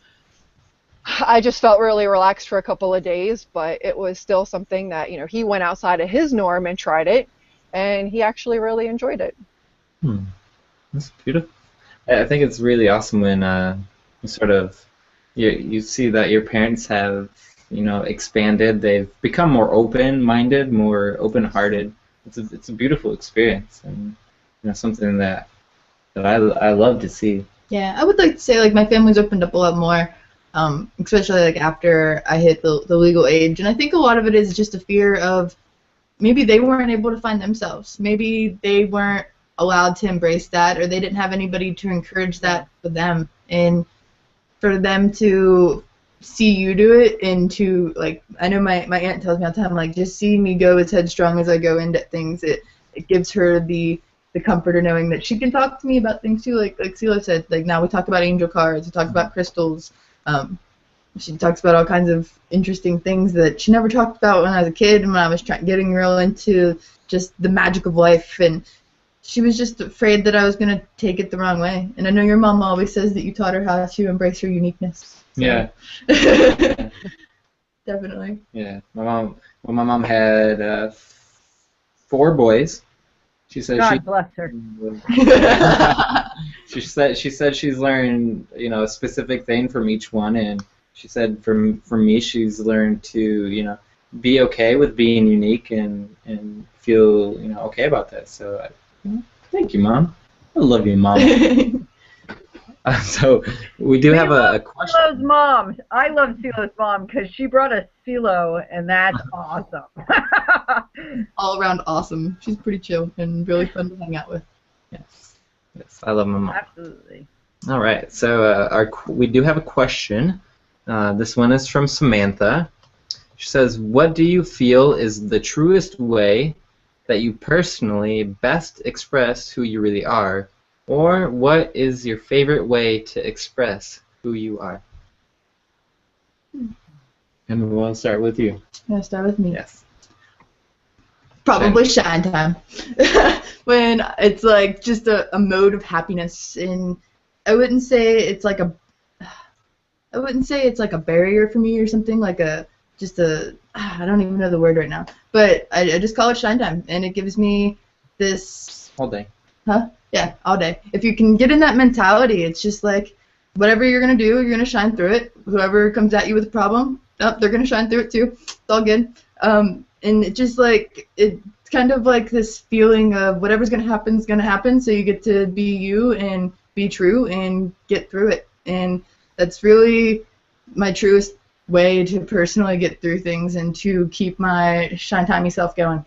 I just felt really relaxed for a couple of days, but it was still something that, you know, he went outside of his norm and tried it, and he actually really enjoyed it. That's beautiful. I think it's really awesome when you sort of you see that your parents have, you know, expanded. They've become more open-minded, more open-hearted. It's a beautiful experience, and, you know, something that I love to see. Yeah, I would like to say, like, my family's opened up a lot more, especially like after I hit the legal age, and I think a lot of it is just a fear of maybe they weren't able to find themselves, maybe they weren't allowed to embrace that, or they didn't have anybody to encourage that for them, and for them to see you do it, and to, like, I know my aunt tells me all the time, like, just seeing me go as headstrong as I go into things, it gives her the comfort of knowing that she can talk to me about things too, like Sela said, like, now we talk about angel cards, we talk about crystals, she talks about all kinds of interesting things that she never talked about when I was a kid and when I was getting real into just the magic of life, and she was just afraid that I was going to take it the wrong way. And I know your mom always says that you taught her how to embrace her uniqueness. So. Yeah. Definitely. Yeah. My mom had 4 boys. She said God bless her. she said she's learned, you know, a specific thing from each one, and she said from me she's learned to, you know, be okay with being unique and feel, you know, okay about that. So thank you, Mom. I love you, Mom. So we do have a question. Silo's mom. I love Silo's mom because she brought us Silo, and that's awesome. All around awesome. She's pretty chill and really fun to hang out with. Yes, I love my mom. Absolutely. All right, so we do have a question. This one is from Samantha. She says, "What do you feel is the truest way that you personally best express who you really are? Or what is your favorite way to express who you are?" And we'll start with you. Can I start with me? Yes. Probably shine time. When it's like just a mode of happiness, and I wouldn't say it's like I wouldn't say it's like a barrier for me or something, like I don't even know the word right now, but I just call it shine time, and it gives me this. All day. Huh? Yeah, all day. If you can get in that mentality, it's just like whatever you're going to do, you're going to shine through it. Whoever comes at you with a problem, they're going to shine through it too. It's all good. And it just like, it's kind of like this feeling of whatever's going to happen is going to happen, so you get to be you and be true and get through it. And that's really my truest way to personally get through things and to keep my shine-timey self going.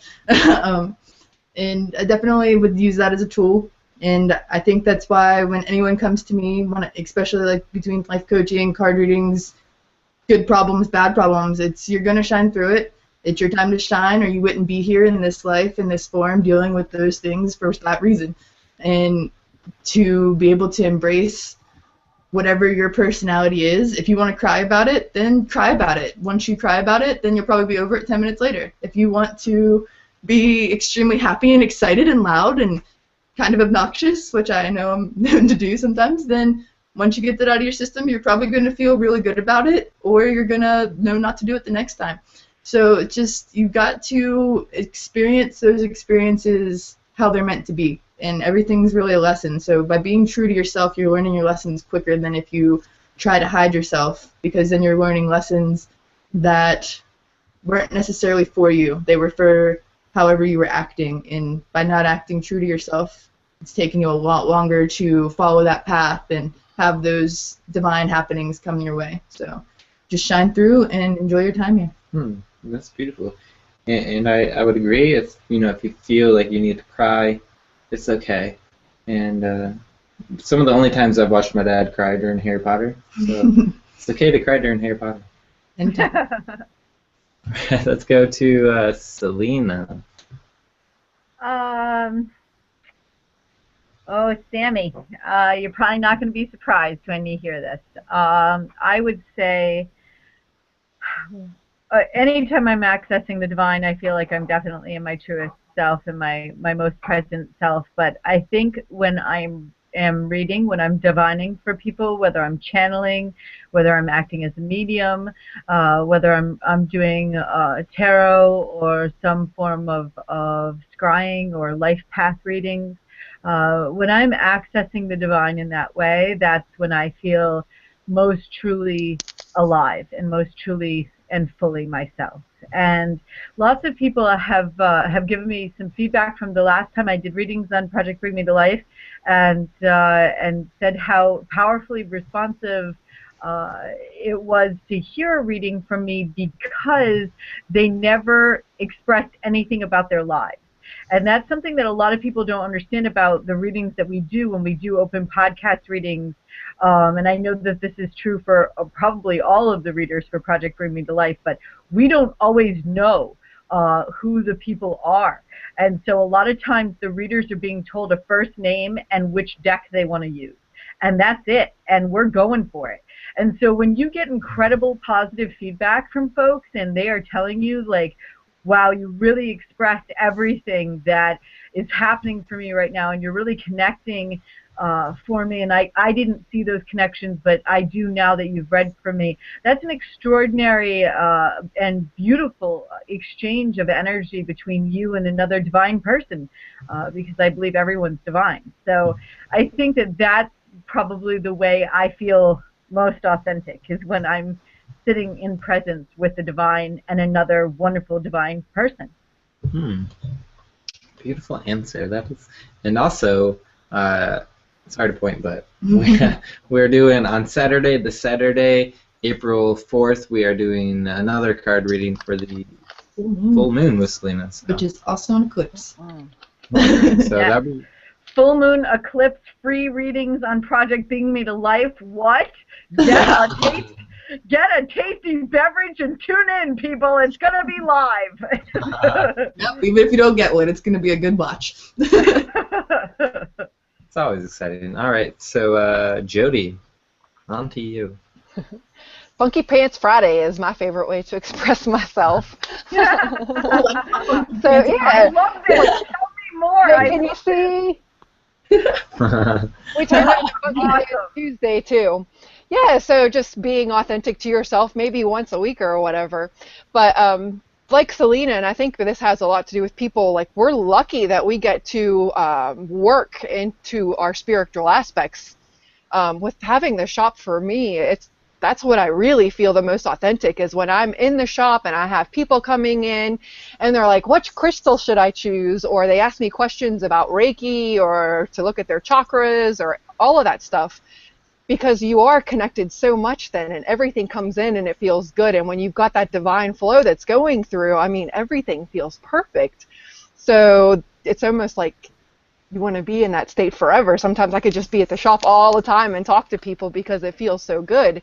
And I definitely would use that as a tool. And I think that's why when anyone comes to me, especially like between life coaching, card readings, good problems, bad problems, it's you're going to shine through it. It's your time to shine, or you wouldn't be here in this life, in this form, dealing with those things for that reason. And to be able to embrace whatever your personality is, if you want to cry about it, then cry about it. Once you cry about it, then you'll probably be over it 10 minutes later. If you want to be extremely happy and excited and loud and kind of obnoxious, which I know I'm known to do sometimes, then once you get that out of your system, you're probably going to feel really good about it, or you're going to know not to do it the next time. So it's just, you've got to experience those experiences how they're meant to be, and everything's really a lesson. So by being true to yourself, you're learning your lessons quicker than if you try to hide yourself, because then you're learning lessons that weren't necessarily for you. They were for however you were acting, and by not acting true to yourself, it's taking you a lot longer to follow that path and have those divine happenings come your way. So just shine through and enjoy your time here. That's beautiful. And I would agree. If if you feel like you need to cry, it's okay. And some of the only times I've watched my dad cry during Harry Potter, so it's okay to cry during Harry Potter. Let's go to Salina. Oh, Sammy, you're probably not going to be surprised when you hear this. I would say anytime I'm accessing the divine, I feel like I'm definitely in my truest self and my most present self. But I think when I am reading, when I'm divining for people, whether I'm channeling, whether I'm acting as a medium, whether I'm doing tarot or some form of scrying or life path readings, when I'm accessing the divine in that way, that's when I feel most truly alive and most truly and fully myself. And lots of people have given me some feedback from the last time I did readings on Project Bring Me to Life, and said how powerfully responsive it was to hear a reading from me, because they never expressed anything about their lives. And that's something that a lot of people don't understand about the readings that we do when we do open podcast readings. And I know that this is true for probably all of the readers for Project Bring Me to Life, but we don't always know who the people are. And so a lot of times the readers are being told a first name and which deck they want to use. And that's it. And we're going for it. And so when you get incredible positive feedback from folks and they are telling you, like, wow, you really expressed everything that is happening for me right now, and you're really connecting for me, and I didn't see those connections, but I do now that you've read for me. That's an extraordinary and beautiful exchange of energy between you and another divine person, because I believe everyone's divine. So I think that that's probably the way I feel most authentic, is when I'm sitting in presence with the divine and another wonderful divine person. Beautiful answer. That was, and also, sorry to point, but we're doing on Saturday, April 4th, we are doing another card reading for the full moon with Salina. So. Which is also an eclipse. So Yeah. that'd be Full moon eclipse free readings on Project Bring Me to Life. What? Get a tasty beverage and tune in, people. It's going to be live. Yep, even if you don't get one, it's going to be a good watch. It's always exciting. All right, so Jody, on to you. Funky Pants Friday is my favorite way to express myself. So I love this. Tell me more. Can you see? We turned out Funky Pants Tuesday too. Yeah, so just being authentic to yourself, maybe once a week or whatever. But like Salina, and I think this has a lot to do with people, like we're lucky that we get to work into our spiritual aspects. With having the shop, for me, that's what I really feel the most authentic is when I'm in the shop and I have people coming in and they're like, which crystal should I choose? Or they ask me questions about Reiki or to look at their chakras or all of that stuff. Because you are connected so much then, and everything comes in and it feels good. And when you've got that divine flow that's going through, I mean, everything feels perfect. So it's almost like you want to be in that state forever. Sometimes I could just be at the shop all the time and talk to people because it feels so good.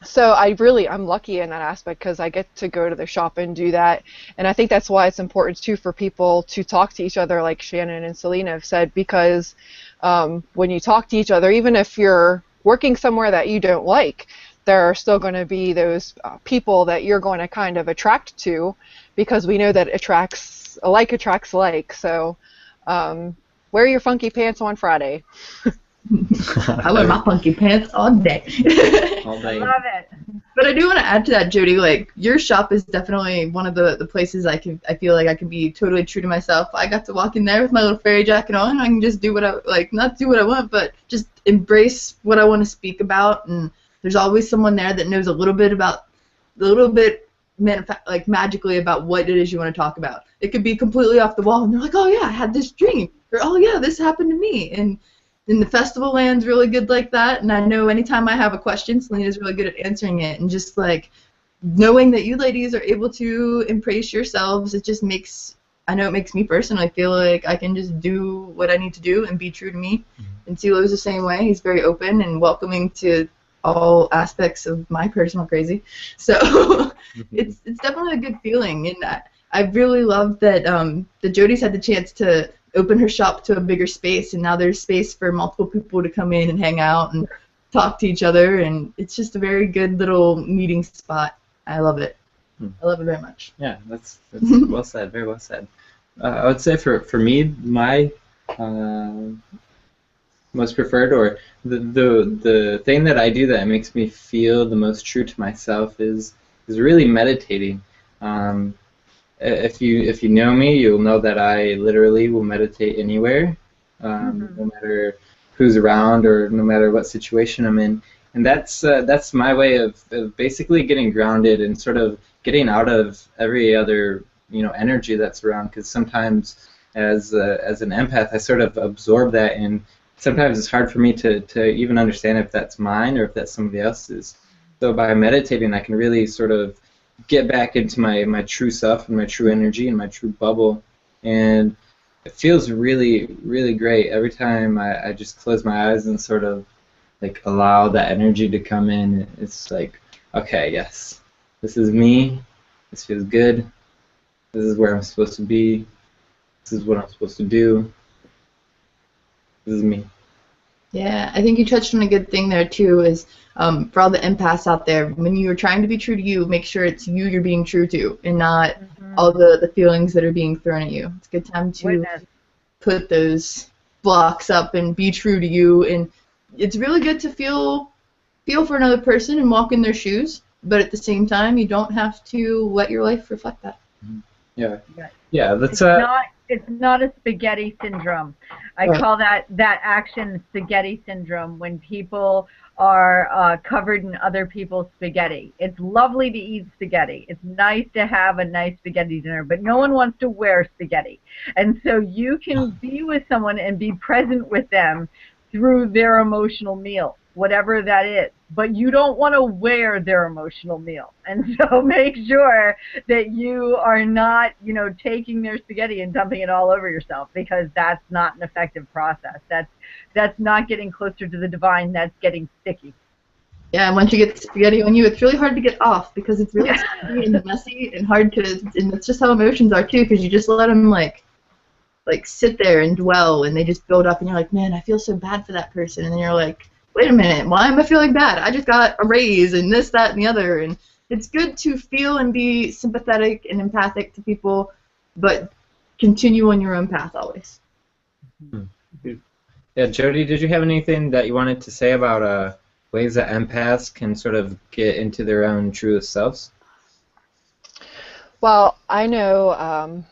So I'm lucky in that aspect because I get to go to the shop and do that. And I think that's why it's important too for people to talk to each other, like Shannon and Salina have said, because when you talk to each other, even if you're working somewhere that you don't like, there are still going to be those people that you're going to kind of attract to, because we know that attracts like. So wear your funky pants on Friday. I wear my funky pants all day. All day. Love it. But I do want to add to that, Jody. Like, your shop is definitely one of the places I feel like I can be totally true to myself. I got to walk in there with my little fairy jacket on. I can just do what I like, not do what I want, but just embrace what I want to speak about. And there's always someone there that knows a little bit magically about what it is you want to talk about. It could be completely off the wall, and they're like, "Oh yeah, I had this dream," or "Oh yeah, this happened to me." And the festival land's really good like that, and I know anytime I have a question, Salina's really good at answering it, and just like knowing that you ladies are able to embrace yourselves, it just makes me personally feel like I can just do what I need to do and be true to me. And Silo's the same way. He's very open and welcoming to all aspects of my personal crazy. So it's definitely a good feeling, and I really love that that Jody's had the chance to open her shop to a bigger space, and now there's space for multiple people to come in and hang out and talk to each other, and it's just a very good little meeting spot. I love it. I love it very much. Yeah, that's well said. Very well said. I would say for me, my most preferred, or the thing that I do that makes me feel the most true to myself is really meditating. If you know me, you'll know that I literally will meditate anywhere, no matter who's around or no matter what situation I'm in. And that's my way of basically getting grounded and sort of getting out of every other energy that's around. Because sometimes as an empath, I sort of absorb that, and sometimes it's hard for me to even understand if that's mine or if that's somebody else's. So by meditating, I can really sort of get back into my true self and my true energy and my true bubble, and it feels really, really great every time I just close my eyes and sort of like allow that energy to come in. It's like, okay, yes, this is me, this feels good, this is where I'm supposed to be, this is what I'm supposed to do, this is me. Yeah, I think you touched on a good thing there too, is for all the empaths out there, when you're trying to be true to you, make sure it's you you're being true to, and not all the feelings that are being thrown at you. It's a good time to put those blocks up and be true to you, and it's really good to feel for another person and walk in their shoes, but at the same time, you don't have to let your life reflect that. Yeah. That's It's not a spaghetti syndrome. I call that action spaghetti syndrome, when people are covered in other people's spaghetti. It's lovely to eat spaghetti. It's nice to have a nice spaghetti dinner, but no one wants to wear spaghetti. And so you can be with someone and be present with them through their emotional meal, whatever that is. But you don't want to wear their emotional meal. And so make sure that you are not, taking their spaghetti and dumping it all over yourself, because that's not an effective process. That's not getting closer to the divine. That's getting sticky. Yeah, and once you get the spaghetti on you, it's really hard to get off, because it's really sticky and messy and hard to, and that's just how emotions are too, because you just let them like sit there and dwell, and they just build up, and you're like, man, I feel so bad for that person, and then you're like, wait a minute, why am I feeling bad? I just got a raise and this, that, and the other. And it's good to feel and be sympathetic and empathic to people, but continue on your own path always. Yeah, Jody, did you have anything that you wanted to say about ways that empaths can sort of get into their own truest selves? Well, I know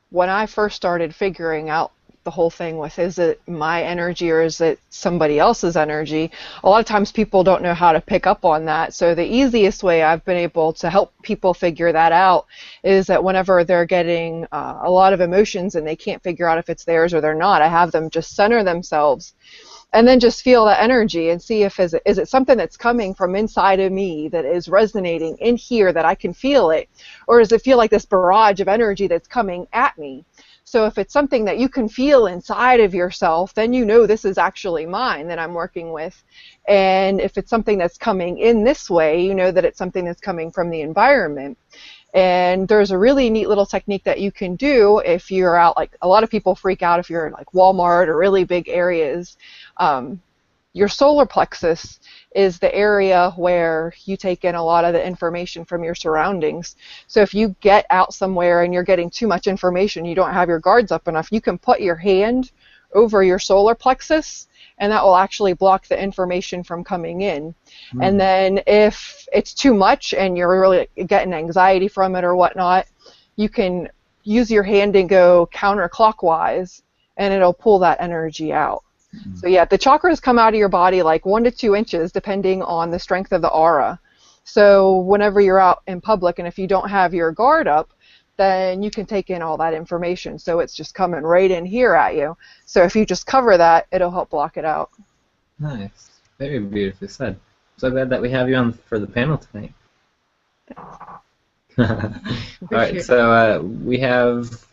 when I first started figuring out the whole thing with, is it my energy or is it somebody else's energy, a lot of times people don't know how to pick up on that. So the easiest way I've been able to help people figure that out is that whenever they're getting a lot of emotions and they can't figure out if it's theirs or they're not, I have them just center themselves and then just feel the energy and see if is it something that's coming from inside of me that is resonating in here that I can feel it, or does it feel like this barrage of energy that's coming at me? So if it's something that you can feel inside of yourself, then you know this is actually mine that I'm working with. And if it's something that's coming in this way, you know that it's something that's coming from the environment. And there's a really neat little technique that you can do if you're out, like a lot of people freak out if you're in like Walmart or really big areas. Your solar plexus is the area where you take in a lot of the information from your surroundings. So if you get out somewhere and you're getting too much information, you don't have your guards up enough, you can put your hand over your solar plexus and that will actually block the information from coming in. And then if it's too much and you're really getting anxiety from it or whatnot, you can use your hand and go counterclockwise and it'll pull that energy out. So yeah, the chakras come out of your body like 1 to 2 inches depending on the strength of the aura. So whenever you're out in public and if you don't have your guard up, then you can take in all that information. So it's just coming right in here at you. So if you just cover that, it'll help block it out. Nice. Very beautifully said. So glad that we have you on for the panel tonight. All right, so we have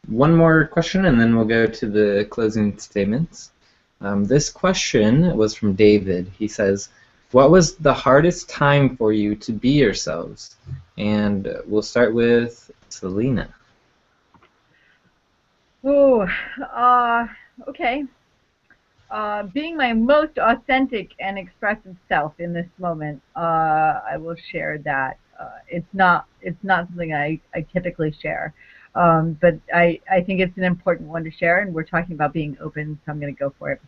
one more question and then we'll go to the closing statements. This question was from David. He says, what was the hardest time for you to be yourselves? And we'll start with Salina. Oh, okay. Being my most authentic and expressive self in this moment, I will share that. It's not something I typically share, but I think it's an important one to share, and we're talking about being open, so I'm going to go for it.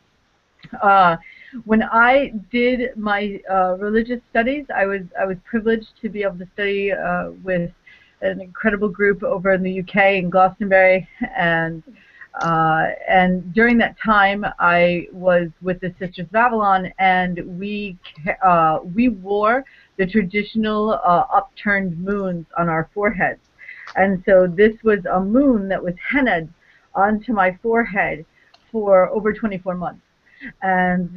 When I did my religious studies, I was privileged to be able to study with an incredible group over in the UK in Glastonbury, and during that time I was with the Sisters of Avalon, and we wore the traditional upturned moons on our foreheads, and so this was a moon that was hennaed onto my forehead for over 24 months. And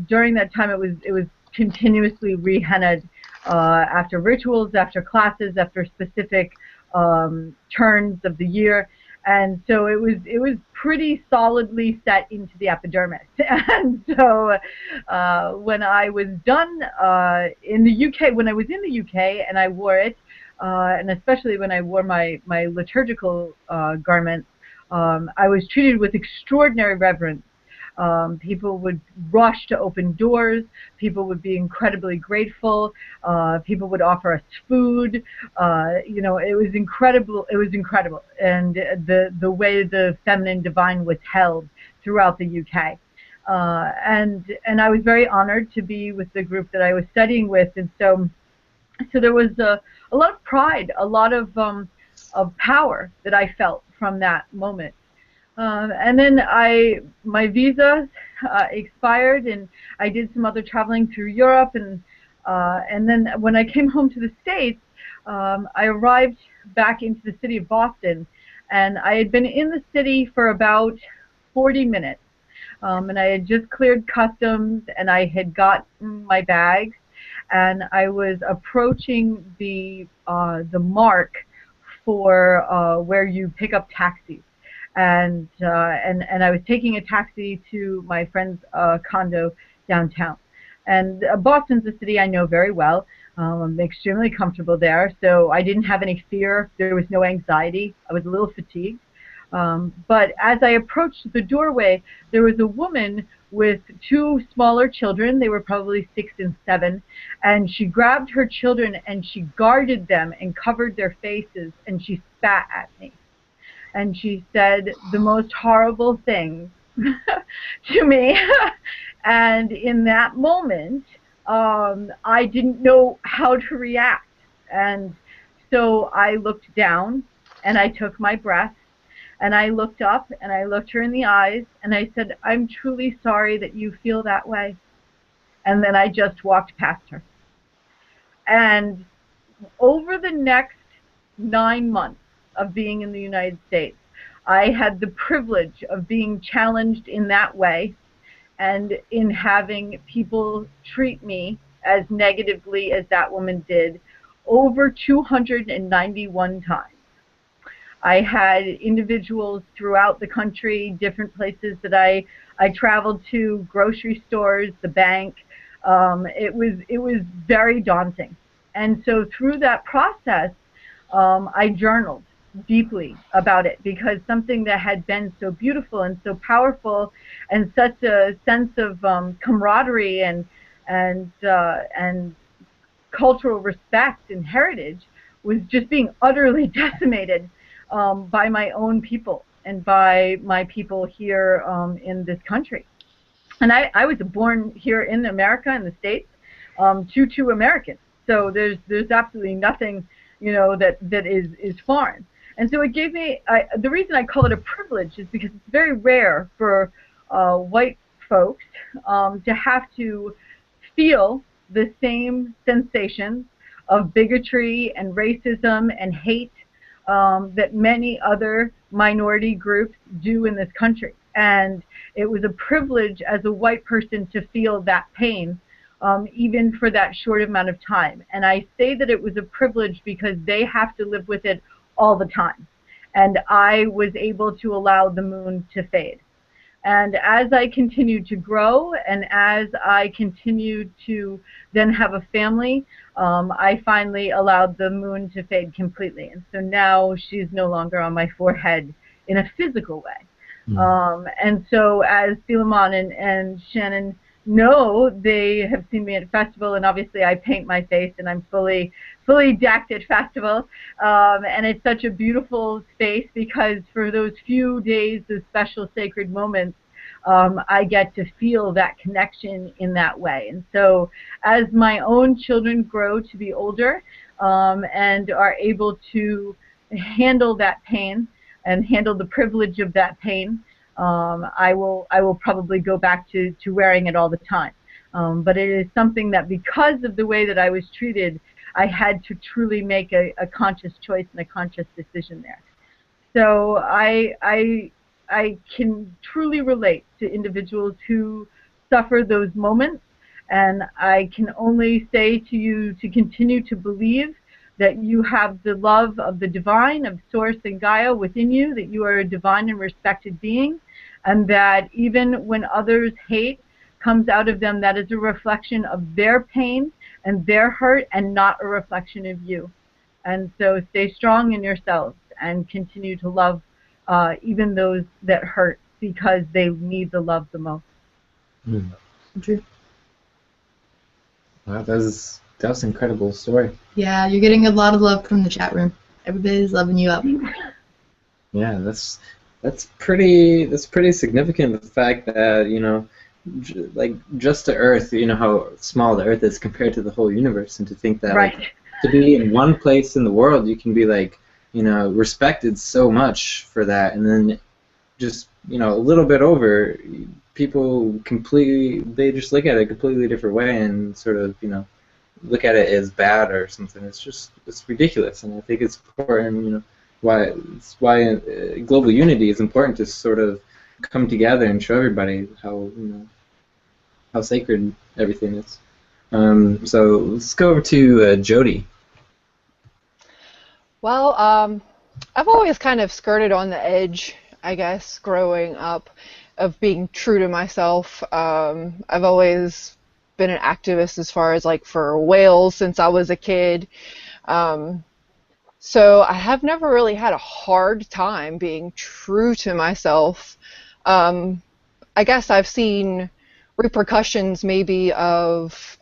during that time, it was continuously re-hennaed after rituals, after classes, after specific turns of the year, and so it was pretty solidly set into the epidermis. And so when I was done in the UK, when I was in the UK and I wore it, and especially when I wore my liturgical garments, I was treated with extraordinary reverence. People would rush to open doors. People would be incredibly grateful. People would offer us food. You know, it was incredible. It was incredible, and the way the feminine divine was held throughout the UK. And I was very honored to be with the group that I was studying with, and so there was a lot of pride, a lot of power that I felt from that moment. And then my visa expired, and I did some other traveling through Europe, and then when I came home to the States, I arrived back into the city of Boston, and I had been in the city for about 40 minutes, and I had just cleared customs, and I had gotten my bags, and I was approaching the mark for where you pick up taxis. And I was taking a taxi to my friend's condo downtown. And Boston's a city I know very well. I'm extremely comfortable there, so I didn't have any fear. There was no anxiety. I was a little fatigued. But as I approached the doorway, there was a woman with 2 smaller children. They were probably 6 and 7. And she grabbed her children and she guarded them and covered their faces, and she spat at me. And she said the most horrible things to me. And in that moment, I didn't know how to react. And so I looked down and I took my breath and I looked up and I looked her in the eyes and I said, I'm truly sorry that you feel that way. And then I just walked past her. And over the next 9 months of being in the United States, I had the privilege of being challenged in that way and in having people treat me as negatively as that woman did over 291 times. I had individuals throughout the country, different places that I traveled to, grocery stores, the bank. It was very daunting. And so through that process, I journaled deeply about it, because something that had been so beautiful and so powerful and such a sense of camaraderie and cultural respect and heritage was just being utterly decimated by my own people and by my people here in this country. And I was born here in America, in the States, to Americans. So there's absolutely nothing, that is foreign. And so it gave me, the reason I call it a privilege is because it's very rare for white folks to have to feel the same sensations of bigotry and racism and hate that many other minority groups do in this country. And it was a privilege as a white person to feel that pain, even for that short amount of time. And I say that it was a privilege because they have to live with it all the time. And I was able to allow the moon to fade. And as I continued to grow and as I continued to then have a family, I finally allowed the moon to fade completely. And so now she's no longer on my forehead in a physical way. And so as Philemon and Shannon know, they have seen me at festival, and obviously I paint my face and I'm fully decked at festival. And it's such a beautiful space because for those few days, those special sacred moments, I get to feel that connection in that way. And so as my own children grow to be older and are able to handle that pain and handle the privilege of that pain, I will probably go back to wearing it all the time. But it is something that because of the way that I was treated, I had to truly make a conscious choice and a conscious decision there. So I can truly relate to individuals who suffer those moments, and I can only say to you to continue to believe that you have the love of the divine, of Source and Gaia within you, that you are a divine and respected being, and that even when others hate comes out of them, that is a reflection of their pain and their hurt and not a reflection of you. And so stay strong in yourselves and continue to love even those that hurt, because they need the love the most. True. Wow, that was an incredible story. Yeah, you're getting a lot of love from the chat room. Everybody's loving you up. Yeah, that's pretty significant. The fact that like just the Earth, how small the Earth is compared to the whole universe, and to think that like, to be in one place in the world, you can be like respected so much for that, and then just a little bit over, people they just look at it a completely different way and sort of look at it as bad or something. It's ridiculous, and I think it's important. Why global unity is important, to sort of come together and show everybody how sacred everything is. So let's go over to Jody. Well, I've always kind of skirted on the edge, I guess, growing up, of being true to myself. I've always been an activist as far as like for whales since I was a kid. So I have never really had a hard time being true to myself. I guess I've seen repercussions maybe of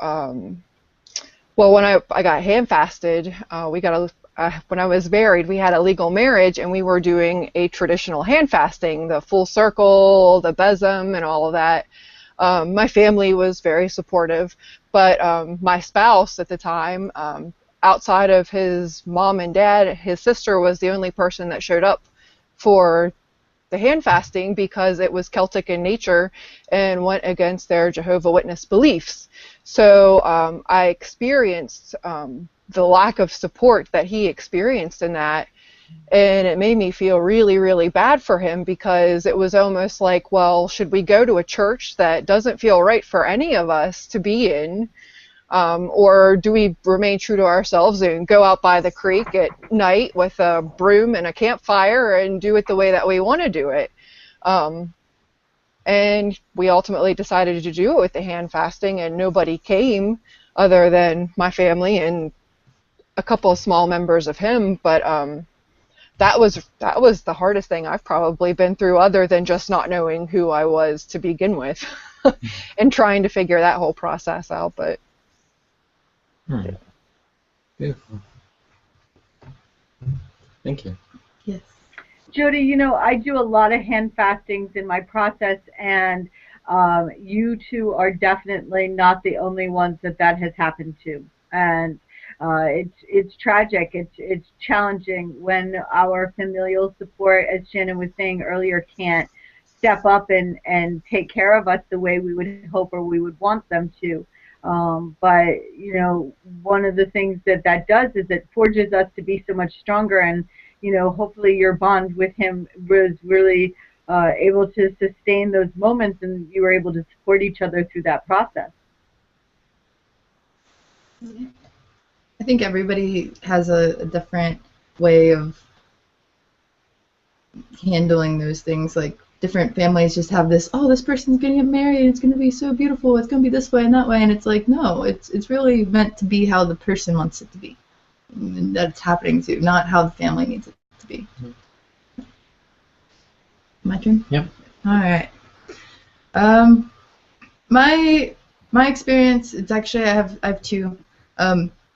Well, when I got hand fasted, when I was married, we had a legal marriage, and we were doing a traditional hand fasting, the full circle, the besom, and all of that. My family was very supportive, but my spouse at the time, outside of his mom and dad, his sister was the only person that showed up for the hand fasting because it was Celtic in nature and went against their Jehovah Witness beliefs. So I experienced the lack of support that he experienced in that, and it made me feel really, really bad for him, because it was almost like, well, should we go to a church that doesn't feel right for any of us to be in, or do we remain true to ourselves and go out by the creek at night with a broom and a campfire and do it the way that we want to do it? And we ultimately decided to do it with the hand fasting, and nobody came other than my family and a couple of small members of him. But that was the hardest thing I've probably been through, other than just not knowing who I was to begin with and trying to figure that whole process out. But Beautiful. Thank you. Yes. Jody, you know, I do a lot of hand fastings in my process, and you two are definitely not the only ones that has happened to. And it's tragic. It's challenging when our familial support, as Shannon was saying earlier, can't step up and take care of us the way we would hope or we would want them to. But you know, one of the things that does is it forges us to be so much stronger. And you know, hopefully your bond with him was really able to sustain those moments, and you were able to support each other through that process. I think everybody has a different way of handling those things. Like, different families just have this, oh, this person's going to get married, it's going to be so beautiful, it's going to be this way and that way, and it's like, no, it's really meant to be how the person wants it to be. And that's happening too, not how the family needs it to be. My turn? Yep. All right. My experience, it's actually, I have two.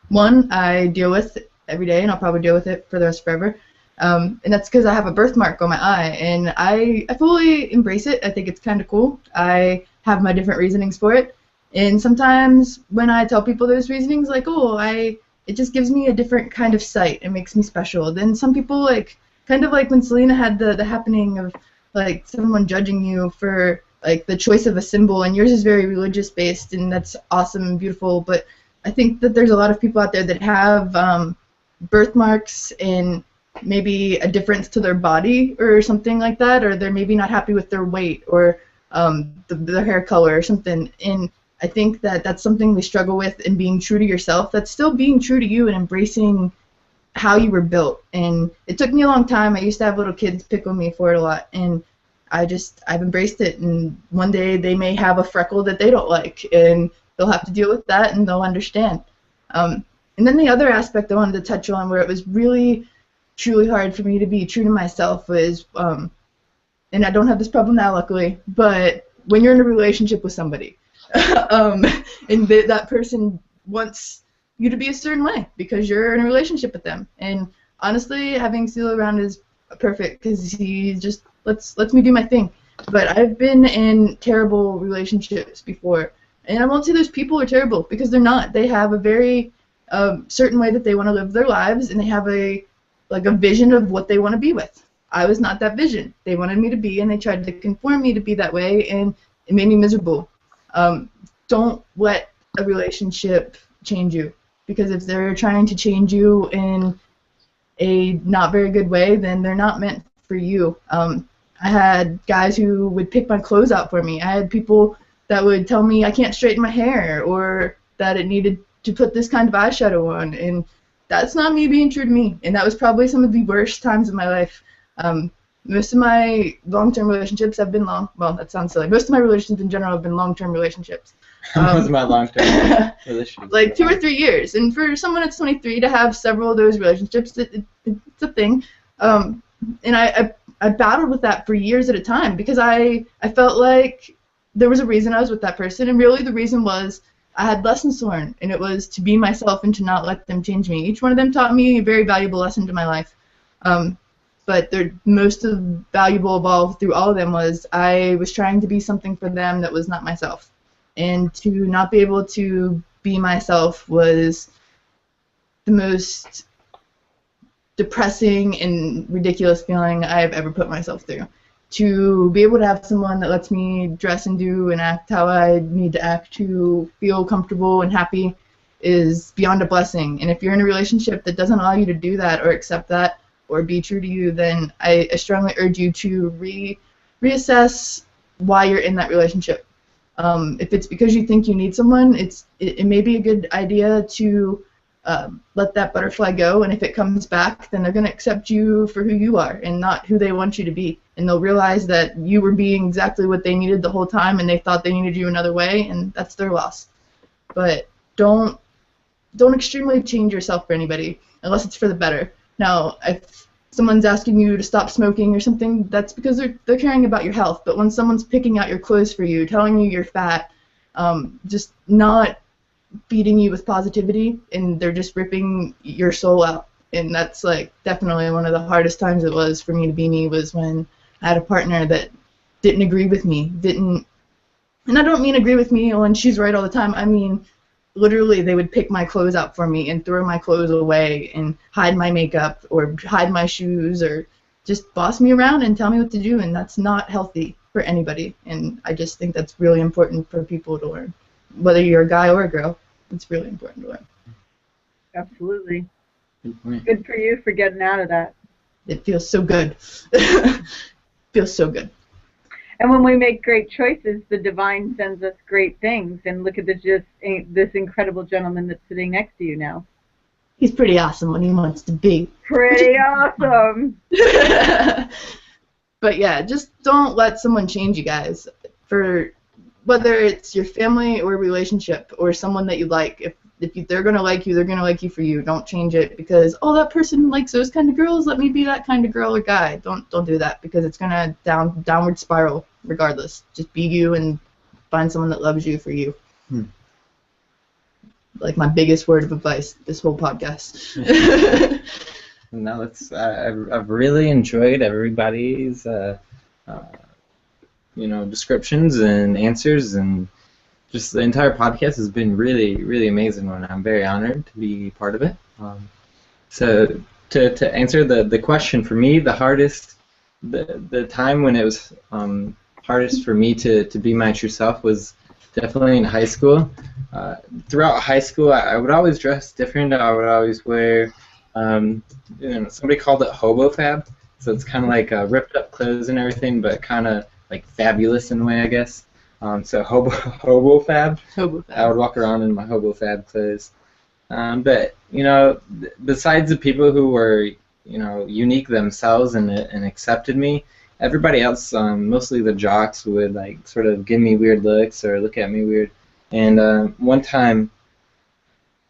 One I deal with every day, and I'll probably deal with it for the rest of forever. And that's because I have a birthmark on my eye, and I fully embrace it. I think it's kind of cool. I have my different reasonings for it, and sometimes when I tell people those reasonings, like, oh, it just gives me a different kind of sight. It makes me special. Then some people, like, kind of like when Salina had the happening of, like, someone judging you for, like, the choice of a symbol, and yours is very religious based, and that's awesome and beautiful. But I think that there's a lot of people out there that have birthmarks and maybe a difference to their body or something like that, or they're maybe not happy with their weight or their hair color or something. And I think that that's something we struggle with in being true to yourself. That's still being true to you and embracing how you were built. And it took me a long time. I used to have little kids pick on me for it a lot, and I've embraced it. And one day they may have a freckle that they don't like, and they'll have to deal with that, and they'll understand. And then the other aspect I wanted to touch on, where it was really truly hard for me to be true to myself, was, and I don't have this problem now, luckily, but when you're in a relationship with somebody, and that person wants you to be a certain way because you're in a relationship with them. And honestly, having Seal around is perfect because he just lets me do my thing. But I've been in terrible relationships before, and I won't say those people are terrible, because they're not. They have a very certain way that they want to live their lives, and they have a vision of what they want to be with. I was not that vision. They wanted me to be, and they tried to conform me to be that way, and it made me miserable. Don't let a relationship change you, because if they're trying to change you in a not very good way, then they're not meant for you. I had guys who would pick my clothes out for me. I had people that would tell me I can't straighten my hair, or that it needed to put this kind of eyeshadow on, and that's not me being true to me. And that was probably some of the worst times of my life. Most of my long-term relationships have been that sounds silly. Most of my relationships in general have been long-term relationships. Most of my long-term relationships. Like 2 or 3 years. And for someone that's 23 to have several of those relationships, it's a thing. And I battled with that for years at a time, because I felt like there was a reason I was with that person, and really the reason was I had lessons to learn, and it was to be myself and to not let them change me. Each one of them taught me a very valuable lesson to my life. But the most valuable of all through all of them was I was trying to be something for them that was not myself. And to not be able to be myself was the most depressing and ridiculous feeling I've ever put myself through. To be able to have someone that lets me dress and do and act how I need to act to feel comfortable and happy is beyond a blessing. And if you're in a relationship that doesn't allow you to do that or accept that or be true to you, then I strongly urge you to reassess why you're in that relationship. If it's because you think you need someone, it may be a good idea to let that butterfly go, and if it comes back, then they're going to accept you for who you are and not who they want you to be. And they'll realize that you were being exactly what they needed the whole time, and they thought they needed you another way, and that's their loss. But don't extremely change yourself for anybody unless it's for the better. Now, if someone's asking you to stop smoking or something, that's because they're caring about your health. But when someone's picking out your clothes for you, telling you you're fat, just not feeding you with positivity, and they're just ripping your soul out. And that's like definitely one of the hardest times it was for me to be me, was when I had a partner that didn't agree with me, and I don't mean agree with me when she's right all the time. I mean literally they would pick my clothes out for me and throw my clothes away and hide my makeup or hide my shoes or just boss me around and tell me what to do, and that's not healthy for anybody. And I just think that's really important for people to learn. Whether you're a guy or a girl, it's really important to learn. Absolutely. Good for you for getting out of that. It feels so good. Feels so good. And when we make great choices, the divine sends us great things. And look at this incredible gentleman that's sitting next to you now. He's pretty awesome when he wants to be. Pretty awesome. But yeah, just don't let someone change you guys. For whether it's your family or relationship or someone that you like, if they're going to like you, they're going to like you for you. Don't change it because, oh, that person likes those kind of girls, let me be that kind of girl or guy. Don't do that, because it's going to downward spiral regardless. Just be you and find someone that loves you for you. Like my biggest word of advice this whole podcast. No, I've really enjoyed everybody's descriptions and answers, and just the entire podcast has been really, really amazing, and I'm very honored to be part of it. So to answer the question, for me, the hardest, the time when it was hardest for me to be my true self was definitely in high school. Throughout high school, I would always dress different. I would always wear, somebody called it hobo fab. So it's kind of like ripped up clothes and everything, but kind of like fabulous in a way, I guess. So hobo fab. Hobo fab. I would walk around in my hobo fab clothes. But besides the people who were unique themselves and accepted me, everybody else, mostly the jocks, would like sort of give me weird looks or look at me weird. And one time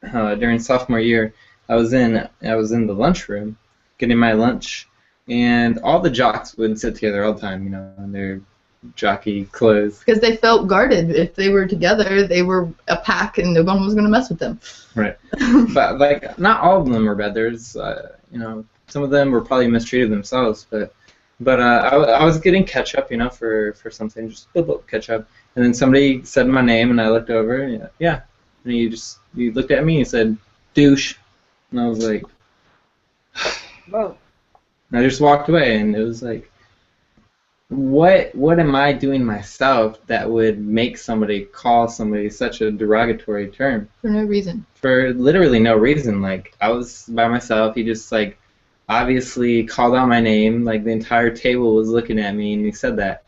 during sophomore year, I was in the lunchroom getting my lunch, and all the jocks would sit together all the time, in their jockey clothes. Because they felt guarded. If they were together, they were a pack, and no one was going to mess with them. Right. But like, not all of them were bad. There's, some of them were probably mistreated themselves. But I was getting ketchup, for something, just a little ketchup. And then somebody said my name, and I looked over, and yeah. And he looked at me and he said, douche. And I was like, whoa. And I just walked away, and it was like, what am I doing myself that would make somebody call somebody such a derogatory term? For no reason. For literally no reason. Like, I was by myself. He just, like, obviously called out my name. Like, the entire table was looking at me, and he said that.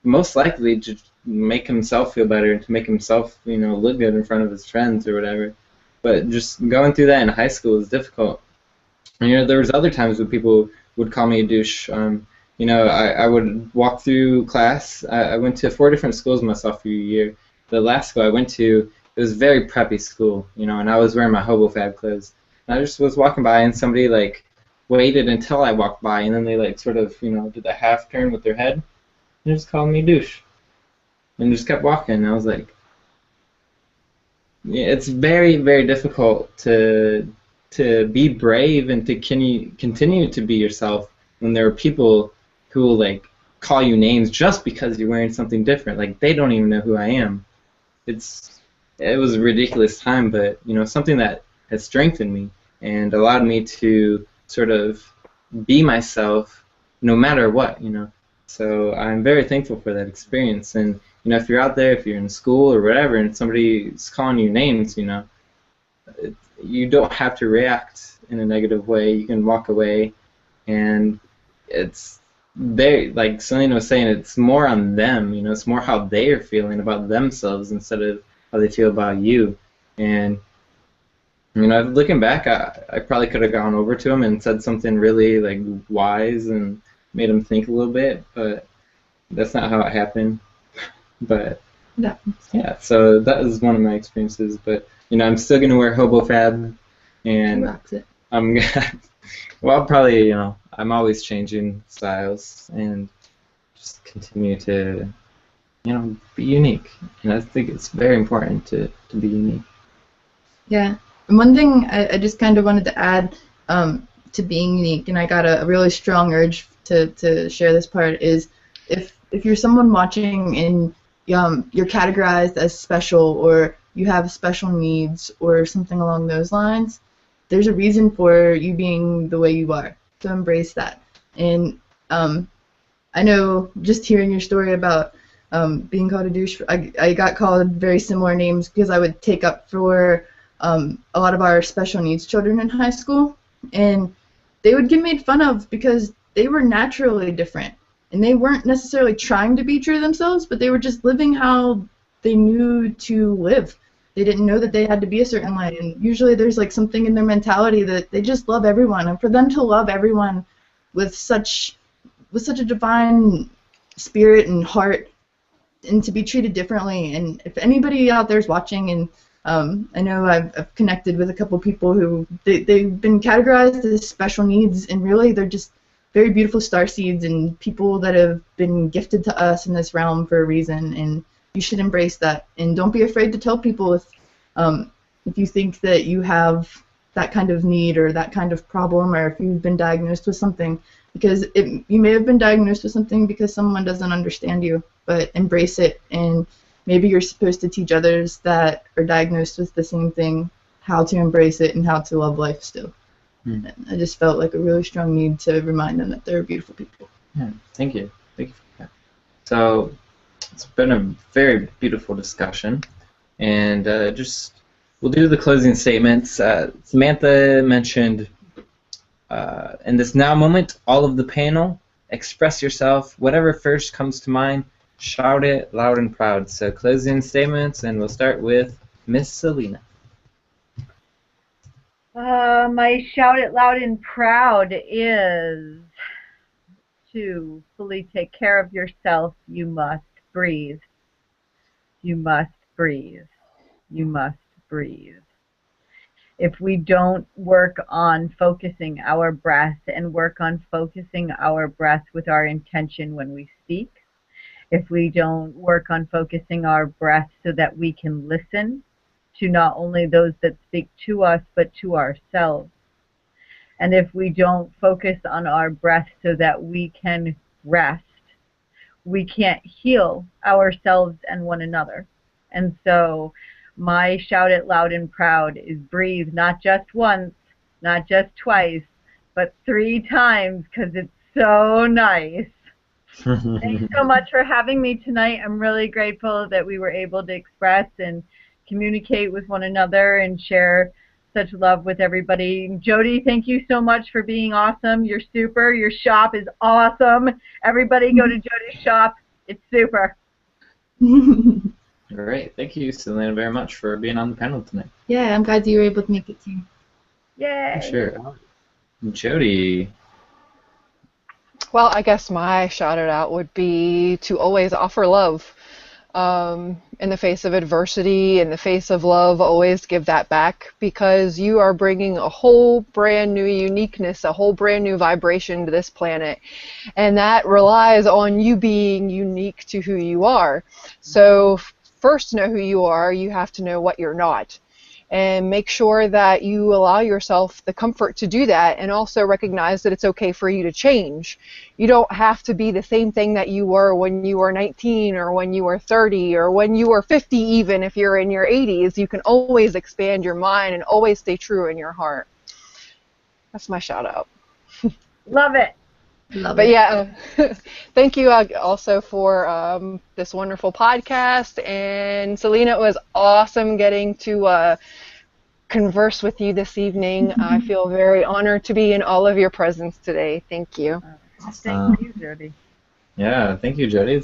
Most likely to make himself feel better and to make himself, look good in front of his friends or whatever. But just going through that in high school is difficult. And, there was other times when people would call me a douche. I would walk through class. I went to 4 different schools my sophomore year. The last school I went to, it was a very preppy school, and I was wearing my hobo fab clothes. And I just was walking by, and somebody, like, waited until I walked by, and then they, like, sort of, did a half turn with their head, and just called me douche. And just kept walking, and I was like, yeah, it's very, very difficult to be brave and to continue to be yourself when there are people who will like call you names just because you're wearing something different. Like they don't even know who I am. It was a ridiculous time, but something that has strengthened me and allowed me to sort of be myself no matter what. So I'm very thankful for that experience. And if you're out there, if you're in school or whatever, and somebody's calling you names, you don't have to react in a negative way. You can walk away, and like Selena was saying, it's more on them. It's more how they are feeling about themselves instead of how they feel about you. And looking back, I probably could have gone over to him and said something really like wise and made him think a little bit, but that's not how it happened. But yeah, so that was one of my experiences. But I'm still gonna wear hobo fab, and Rocks it. I'm gonna. Well, probably I'm always changing styles and just continue to be unique. And I think it's very important to be unique. Yeah. And one thing I just kind of wanted to add to being unique, and I got a really strong urge to share this part, is if you're someone watching and you're categorized as special, or you have special needs or something along those lines, there's a reason for you being the way you are. So embrace that. And I know just hearing your story about being called a douche, I got called very similar names because I would take up for a lot of our special needs children in high school, and they would get made fun of because they were naturally different, and they weren't necessarily trying to be true to themselves, but they were just living how they knew to live. They didn't know that they had to be a certain way, and usually there's like something in their mentality that they just love everyone, and for them to love everyone with such a divine spirit and heart, and to be treated differently. And if anybody out there is watching, and I know I've connected with a couple people who they've been categorized as special needs, and really they're just very beautiful starseeds and people that have been gifted to us in this realm for a reason, and you should embrace that. And don't be afraid to tell people if you think that you have that kind of need or that kind of problem, or if you've been diagnosed with something, because you may have been diagnosed with something because someone doesn't understand you, but embrace it. And maybe you're supposed to teach others that are diagnosed with the same thing how to embrace it and how to love life still. And I just felt like a really strong need to remind them that they're beautiful people. Yeah, thank you. Thank you for that. So it's been a very beautiful discussion, and we'll do the closing statements. Samantha mentioned in this now moment, all of the panel, express yourself, whatever first comes to mind, shout it loud and proud. So closing statements, and we'll start with Miss Selena. My shout it loud and proud is to fully take care of yourself. You must breathe. You must breathe. You must breathe. If we don't work on focusing our breath and work on focusing our breath with our intention when we speak, if we don't work on focusing our breath so that we can listen to not only those that speak to us, but to ourselves, and if we don't focus on our breath so that we can rest, we can't heal ourselves and one another. And so my shout it loud and proud is breathe, not just once, not just twice, but 3 times, because it's so nice. Thanks so much for having me tonight. I'm really grateful that we were able to express and communicate with one another and share such love with everybody. Jody, thank you so much for being awesome. You're super. Your shop is awesome. Everybody go to Jody's shop. It's super. Great. Thank you, Selena, very much for being on the panel tonight. Yeah, I'm glad you were able to make it too. Yay. Sure. Jody. Well, I guess my shout it out would be to always offer love. In the face of adversity, in the face of love, always give that back, because you are bringing a whole brand new uniqueness, a whole brand new vibration to this planet, and that relies on you being unique to who you are. So first know who you are, you have to know what you're not. And make sure that you allow yourself the comfort to do that, and also recognize that it's okay for you to change. You don't have to be the same thing that you were when you were 19 or when you were 30 or when you were 50, even if you're in your 80s. You can always expand your mind and always stay true in your heart. That's my shout out. Love it. Love But it. yeah, thank you also for this wonderful podcast. And Salina, it was awesome getting to converse with you this evening. I feel very honored to be in all of your presence today. Thank you. Thank you, Jody. Yeah, thank you, Jody.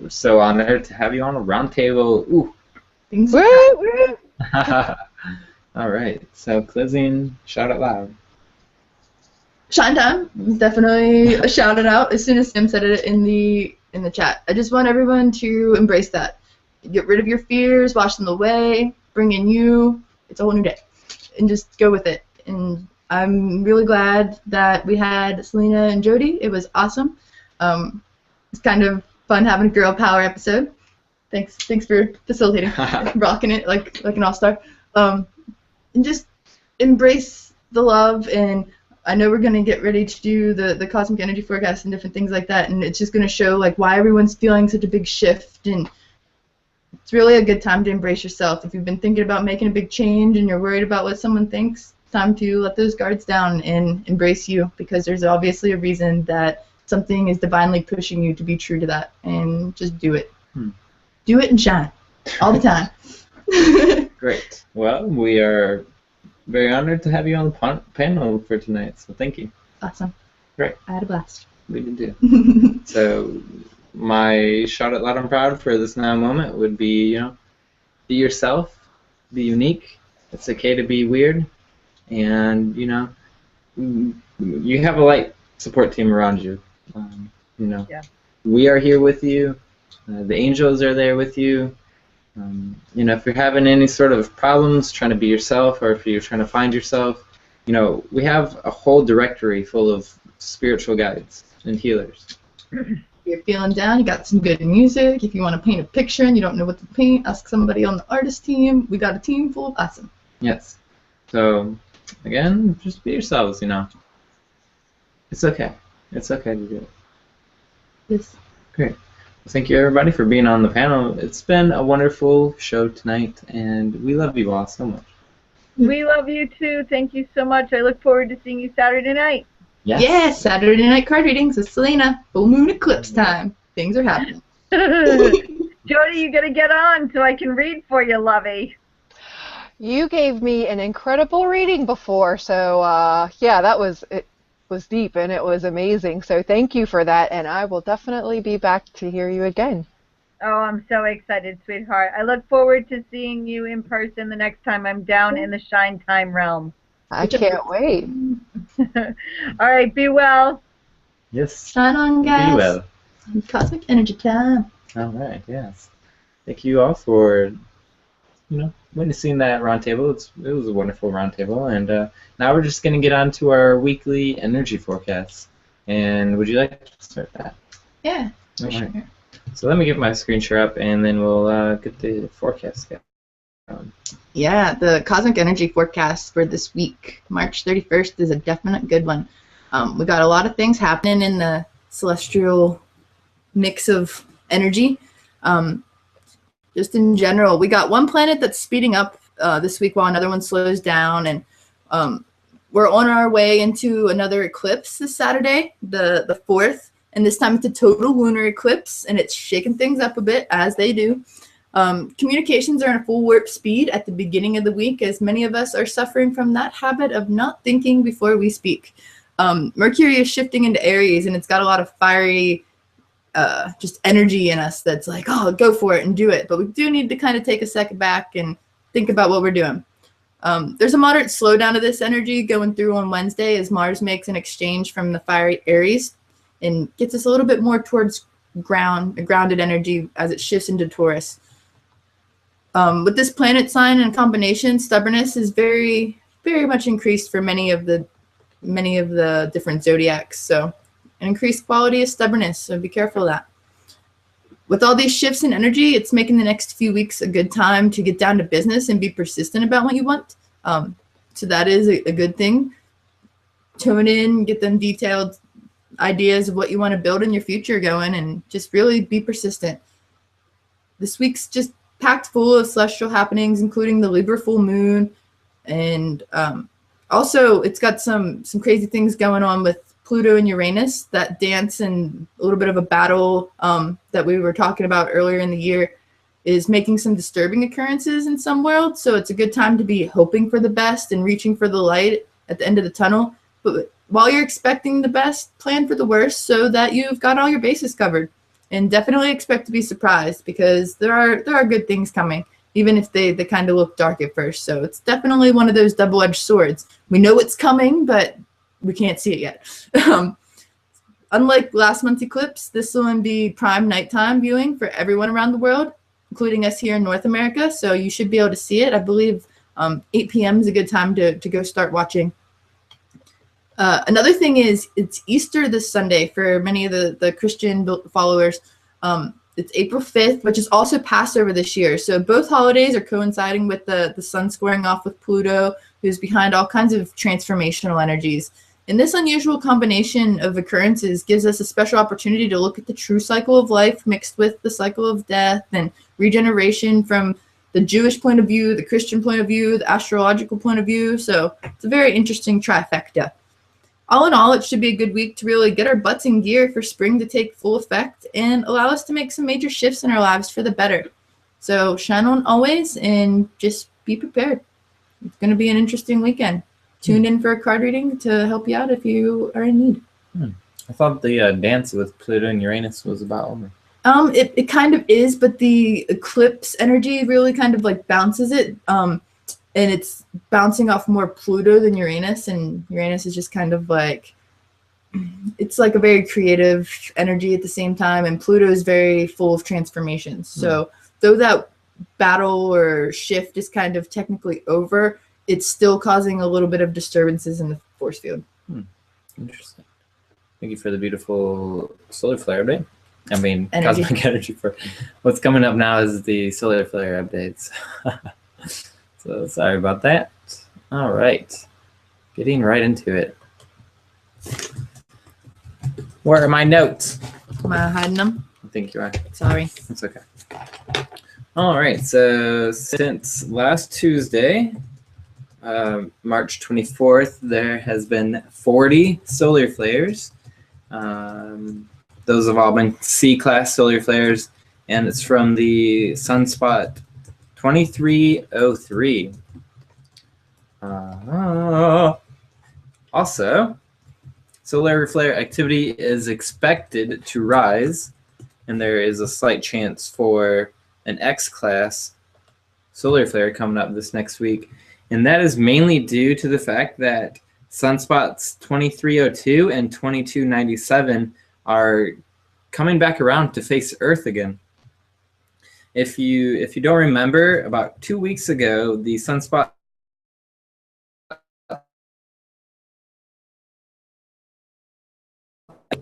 We're so honored to have you on a round table. Ooh. Things Woo, woo. All right, so closing shout out loud. Shine time was definitely a shout it out as soon as Sam said it in the chat. I just want everyone to embrace that. Get rid of your fears, wash them away, bring in you. It's a whole new day. And just go with it. And I'm really glad that we had Salina and Jody. It was awesome. It's kind of fun having a girl power episode. Thanks for facilitating, rocking it like an all-star. And just embrace the love. And I know we're going to get ready to do the cosmic energy forecast and different things like that, and it's just going to show like why everyone's feeling such a big shift, and it's really a good time to embrace yourself. If you've been thinking about making a big change and you're worried about what someone thinks, it's time to let those guards down and embrace you, because there's obviously a reason that something is divinely pushing you to be true to that, and just do it. Do it and shine all the time. Great. Well, we are very honored to have you on the panel for tonight, so thank you. Awesome. Great. I had a blast. We did do. So my shout out loud and proud for this now moment would be, be yourself, be unique. It's okay to be weird, and you have a light support team around you. Yeah. We are here with you. The angels are there with you. If you're having any sort of problems trying to be yourself, or if you're trying to find yourself, we have a whole directory full of spiritual guides and healers. If you're feeling down, you got some good music. If you want to paint a picture and you don't know what to paint, ask somebody on the artist team. We got a team full of awesome. Yes. So, again, just be yourselves, It's okay. It's okay to do it. Yes. Great. Well, thank you, everybody, for being on the panel. It's been a wonderful show tonight, and we love you all so much. We love you too. Thank you so much. I look forward to seeing you Saturday night. Yes, Saturday night card readings with Salina. Full moon eclipse time. Things are happening. Jody, you gotta get on so I can read for you, lovey. You gave me an incredible reading before, so yeah, it was deep and it was amazing. So thank you for that, and I will definitely be back to hear you again. Oh, I'm so excited, sweetheart. I look forward to seeing you in person the next time I'm down in the Shine Time realm. I can't wait. All right, be well. Yes. Shine on, guys. Be well. Cosmic energy time. All right, yes. Thank you all for, witnessing that roundtable. It was a wonderful roundtable, and now we're just going to get on to our weekly energy forecast. And would you like to start that? Yeah, All for right. sure. So let me get my screen share up, and then we'll get the forecast going. Yeah, the cosmic energy forecast for this week, March 31st, is a definite good one. We got a lot of things happening in the celestial mix of energy. Just in general, we got one planet that's speeding up this week while another one slows down, and we're on our way into another eclipse this Saturday, the 4th, and this time it's a total lunar eclipse, and it's shaking things up a bit, as they do. Communications are in a full warp speed at the beginning of the week, as many of us are suffering from that habit of not thinking before we speak. Mercury is shifting into Aries, and it's got a lot of fiery just energy in us that's like, oh, go for it and do it. But we do need to kind of take a second back and think about what we're doing. There's a moderate slowdown of this energy going through on Wednesday as Mars makes an exchange from the fiery Aries and gets us a little bit more towards grounded energy as it shifts into Taurus. With this planet sign and combination, stubbornness is very, very much increased for many of the different zodiacs. So an increased quality of stubbornness, so be careful of that. with all these shifts in energy, it's making the next few weeks a good time to get down to business and be persistent about what you want. So that is a good thing. Tune in, get them detailed ideas of what you want to build in your future going, and just really be persistent. This week's just packed full of celestial happenings, including the Libra full moon, and also it's got some crazy things going on with Pluto and Uranus. That dance and a little bit of a battle that we were talking about earlier in the year is making some disturbing occurrences in some worlds. So it's a good time to be hoping for the best and reaching for the light at the end of the tunnel. But while you're expecting the best, plan for the worst so that you've got all your bases covered. And definitely expect to be surprised, because there are good things coming, even if they kind of look dark at first. So it's definitely one of those double-edged swords. We know it's coming, but we can't see it yet. Unlike last month's eclipse, this will be prime nighttime viewing for everyone around the world, including us here in North America. So you should be able to see it. I believe 8 p.m. is a good time to go start watching. Another thing is it's Easter this Sunday for many of the Christian followers. It's April 5th, which is also Passover this year. So both holidays are coinciding with the sun squaring off with Pluto, who's behind all kinds of transformational energies. And this unusual combination of occurrences gives us a special opportunity to look at the true cycle of life mixed with the cycle of death and regeneration from the Jewish point of view, the Christian point of view, the astrological point of view. So it's a very interesting trifecta. All in all, it should be a good week to really get our butts in gear for spring to take full effect and allow us to make some major shifts in our lives for the better. So shine on always and just be prepared. It's going to be an interesting weekend. Tune in for a card reading to help you out if you are in need. I thought the dance with Pluto and Uranus was about over. It kind of is, but the eclipse energy really kind of like bounces it. And it's bouncing off more Pluto than Uranus, and Uranus is just kind of like, it's like a very creative energy at the same time, and Pluto is very full of transformations. So though that battle or shift is kind of technically over, it's still causing a little bit of disturbances in the force field. Interesting. Thank you for the beautiful solar flare update. I mean, Energy. cosmic energy. For what's coming up now is the solar flare updates. So sorry about that. All right, getting right into it. Where are my notes? Am I hiding them? I think you are. Sorry. That's okay. All right, so since last Tuesday, March 24th, there has been 40 solar flares. Those have all been C-class solar flares, and it's from the sunspot 2303. Also, solar flare activity is expected to rise, and there is a slight chance for an X-class solar flare coming up this next week. And that is mainly due to the fact that sunspots 2302 and 2297 are coming back around to face Earth again. If you don't remember, about 2 weeks ago, the sunspot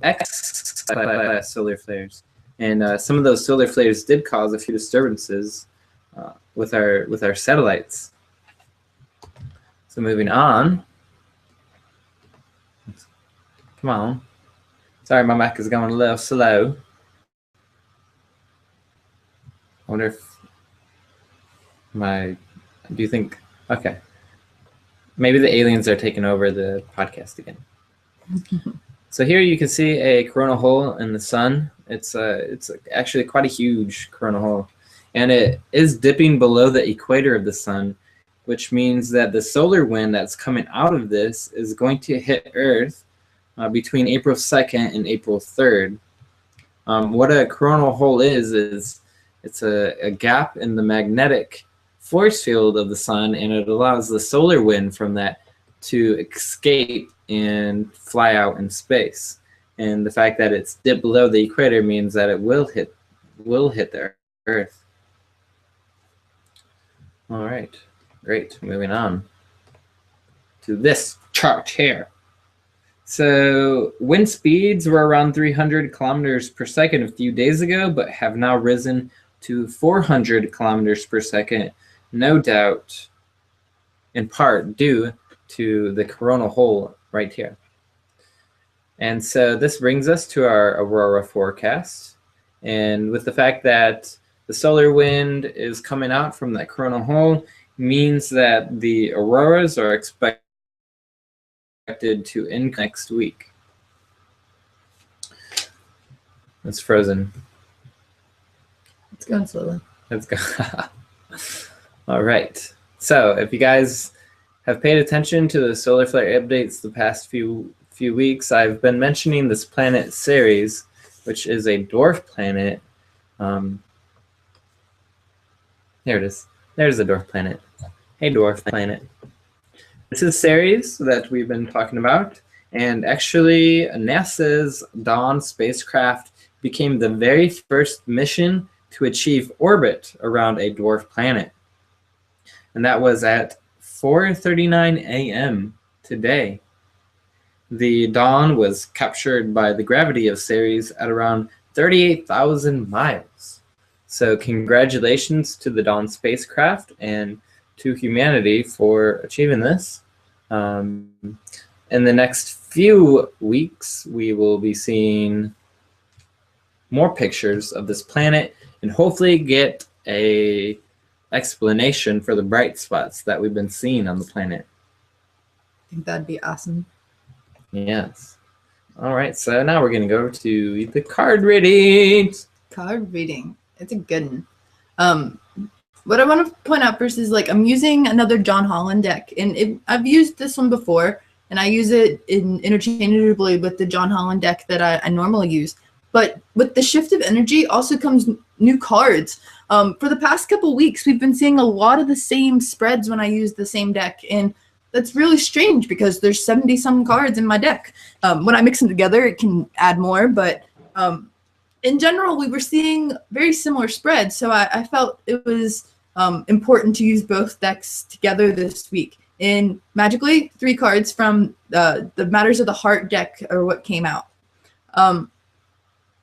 X-class solar flares, and some of those solar flares did cause a few disturbances with our satellites. So moving on. Come on. Sorry, my Mac is going a little slow. I wonder if do you think, okay. Maybe the aliens are taking over the podcast again. So here you can see a coronal hole in the sun. It's actually quite a huge coronal hole. And it is dipping below the equator of the sun, which means that the solar wind that's coming out of this is going to hit Earth between April 2nd and April 3rd. What a coronal hole is it's a gap in the magnetic force field of the sun, and it allows the solar wind from that to escape and fly out in space. And the fact that it's dipped below the equator means that it will hit the Earth. All right, great. Moving on to this chart here. So wind speeds were around 300 kilometers per second a few days ago, but have now risen to 400 kilometers per second, no doubt in part due to the coronal hole right here. And so this brings us to our aurora forecast. And with the fact that the solar wind is coming out from that coronal hole, means that the auroras are expected to end next week. It's frozen. It's going slowly. Let's go. All right. So if you guys have paid attention to the solar flare updates the past few weeks, I've been mentioning this planet Ceres, which is a dwarf planet. There it is. There's the dwarf planet. Hey, dwarf planet. This is Ceres that we've been talking about, and actually NASA's Dawn spacecraft became the very first mission to achieve orbit around a dwarf planet. And that was at 4:39 a.m. today. The Dawn was captured by the gravity of Ceres at around 38,000 miles. So congratulations to the Dawn spacecraft and to humanity for achieving this. In the next few weeks, we will be seeing more pictures of this planet and hopefully get a explanation for the bright spots that we've been seeing on the planet. I think that'd be awesome. Yes. All right, so now we're going to go to the card readings. Card reading. It's a good one. What I want to point out first is, like, I'm using another John Holland deck, and I've used this one before, and I use it interchangeably with the John Holland deck that I normally use. But with the shift of energy also comes new cards. For the past couple weeks, we've been seeing a lot of the same spreads when I use the same deck, and that's really strange because there's 70-some cards in my deck. When I mix them together, it can add more, but in general, we were seeing very similar spreads, so I felt it was important to use both decks together this week. And magically, 3 cards from the Matters of the Heart deck are what came out.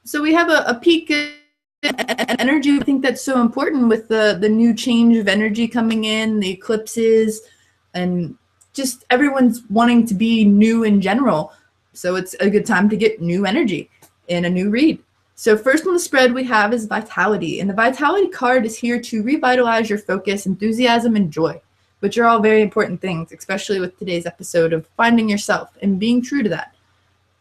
So we have a peak of energy. I think that's so important with the new change of energy coming in, the eclipses, and just everyone's wanting to be new in general. So it's a good time to get new energy in a new read. So first on the spread we have is Vitality. And the Vitality card is here to revitalize your focus, enthusiasm, and joy, which are all very important things, especially with today's episode of finding yourself and being true to that.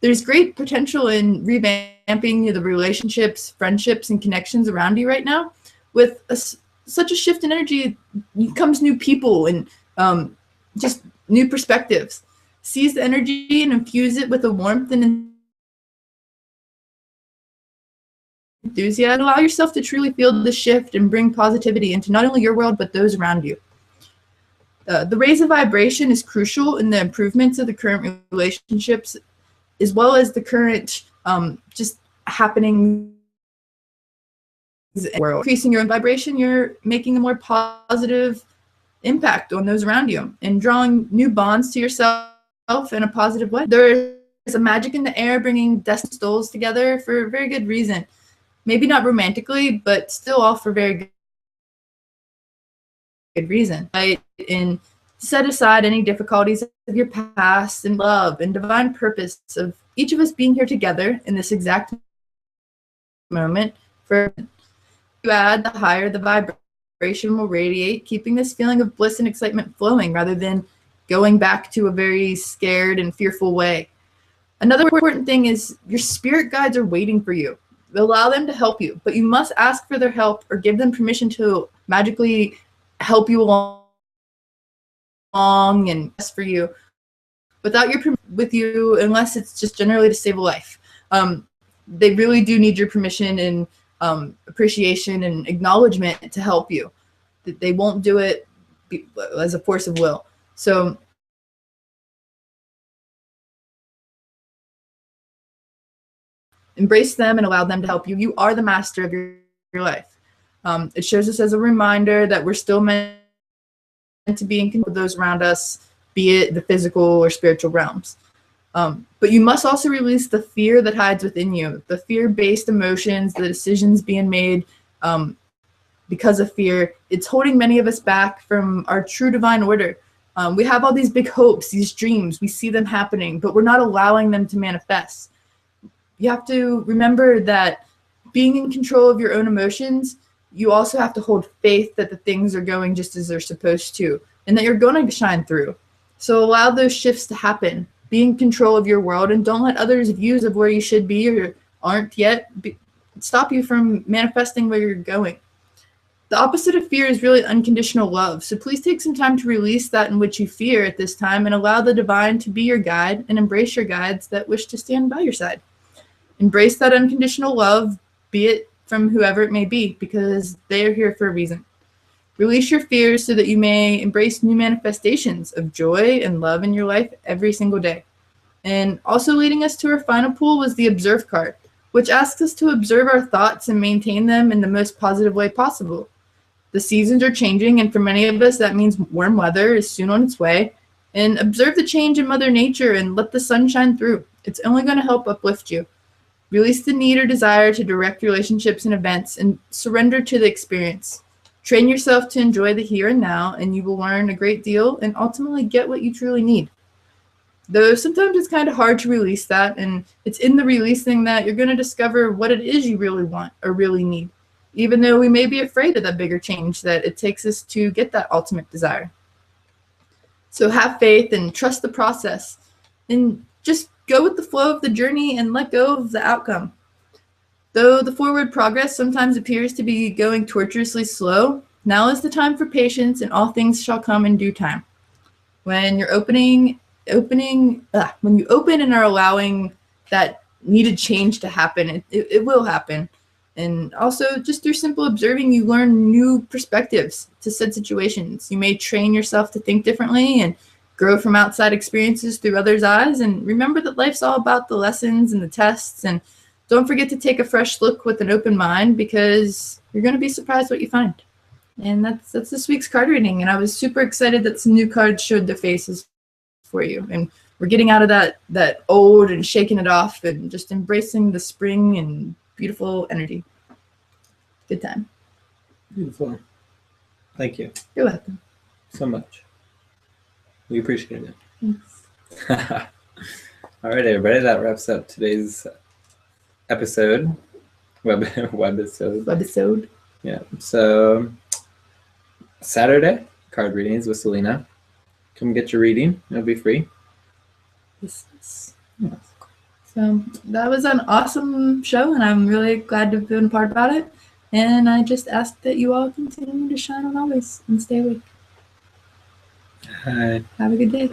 There's great potential in revamping the relationships, friendships, and connections around you right now. With such a shift in energy comes new people and just new perspectives. Seize the energy and infuse it with a warmth and enthusiasm. Allow yourself to truly feel the shift and bring positivity into not only your world, but those around you. The raise of vibration is crucial in the improvements of the current relationships, as well as the current just happening world. Increasing your own vibration, you're making a more positive impact on those around you and drawing new bonds to yourself in a positive way. There is a magic in the air bringing destined souls together for a very good reason. Maybe not romantically, but still all for very good reason. Right? And set aside any difficulties of your past and love and divine purpose of each of us being here together in this exact moment. For you add, the higher the vibration will radiate, keeping this feeling of bliss and excitement flowing rather than going back to a very scared and fearful way. Another important thing is your spirit guides are waiting for you. Allow them to help you, but you must ask for their help or give them permission to magically help you along and best for you without your with you, unless it's just generally to save a life. They really do need your permission and appreciation and acknowledgement to help you. They won't do it as a force of will. So embrace them and allow them to help you. You are the master of your life. It shows us as a reminder that we're still meant to be in control of those around us, be it the physical or spiritual realms. But you must also release the fear that hides within you, the fear-based emotions, the decisions being made because of fear. It's holding many of us back from our true divine order. We have all these big hopes, these dreams. We see them happening, but we're not allowing them to manifest. You have to remember that being in control of your own emotions, you also have to hold faith that the things are going just as they're supposed to, and that you're going to shine through. So allow those shifts to happen. Be in control of your world, and don't let others' views of where you should be or aren't yet stop you from manifesting where you're going. The opposite of fear is really unconditional love. So please take some time to release that in which you fear at this time and allow the divine to be your guide and embrace your guides that wish to stand by your side. Embrace that unconditional love, be it from whoever it may be, because they are here for a reason. Release your fears so that you may embrace new manifestations of joy and love in your life every single day. And also leading us to our final pool was the Observe card, which asks us to observe our thoughts and maintain them in the most positive way possible. The seasons are changing, and for many of us, that means warm weather is soon on its way. And observe the change in Mother Nature and let the sun shine through. It's only going to help uplift you. Release the need or desire to direct relationships and events and surrender to the experience. Train yourself to enjoy the here and now, and you will learn a great deal and ultimately get what you truly need. Though sometimes it's kind of hard to release that, and it's in the releasing that you're going to discover what it is you really want or really need, even though we may be afraid of that bigger change that it takes us to get that ultimate desire. So have faith and trust the process, and just go with the flow of the journey and let go of the outcome. Though the forward progress sometimes appears to be going tortuously slow, now is the time for patience, and all things shall come in due time. When you're when you open and are allowing that needed change to happen, it will happen. And also, just through simple observing, you learn new perspectives to said situations. You may train yourself to think differently and grow from outside experiences through others' eyes. And remember that life's all about the lessons and the tests. And don't forget to take a fresh look with an open mind, because you're going to be surprised what you find. And that's this week's card reading. And I was super excited that some new cards showed their faces for you. And we're getting out of that old and shaking it off and just embracing the spring and beautiful energy. Good time. Beautiful. Thank you. You're welcome. So much. We appreciate it. Thanks. All right, everybody. That wraps up today's episode. Webisode. Yeah. So Saturday, card readings with Salina. Come get your reading. It'll be free. Yes. So that was an awesome show, and I'm really glad to have been a part about it. And I just ask that you all continue to shine on always and stay awake. Hi. Have a good day.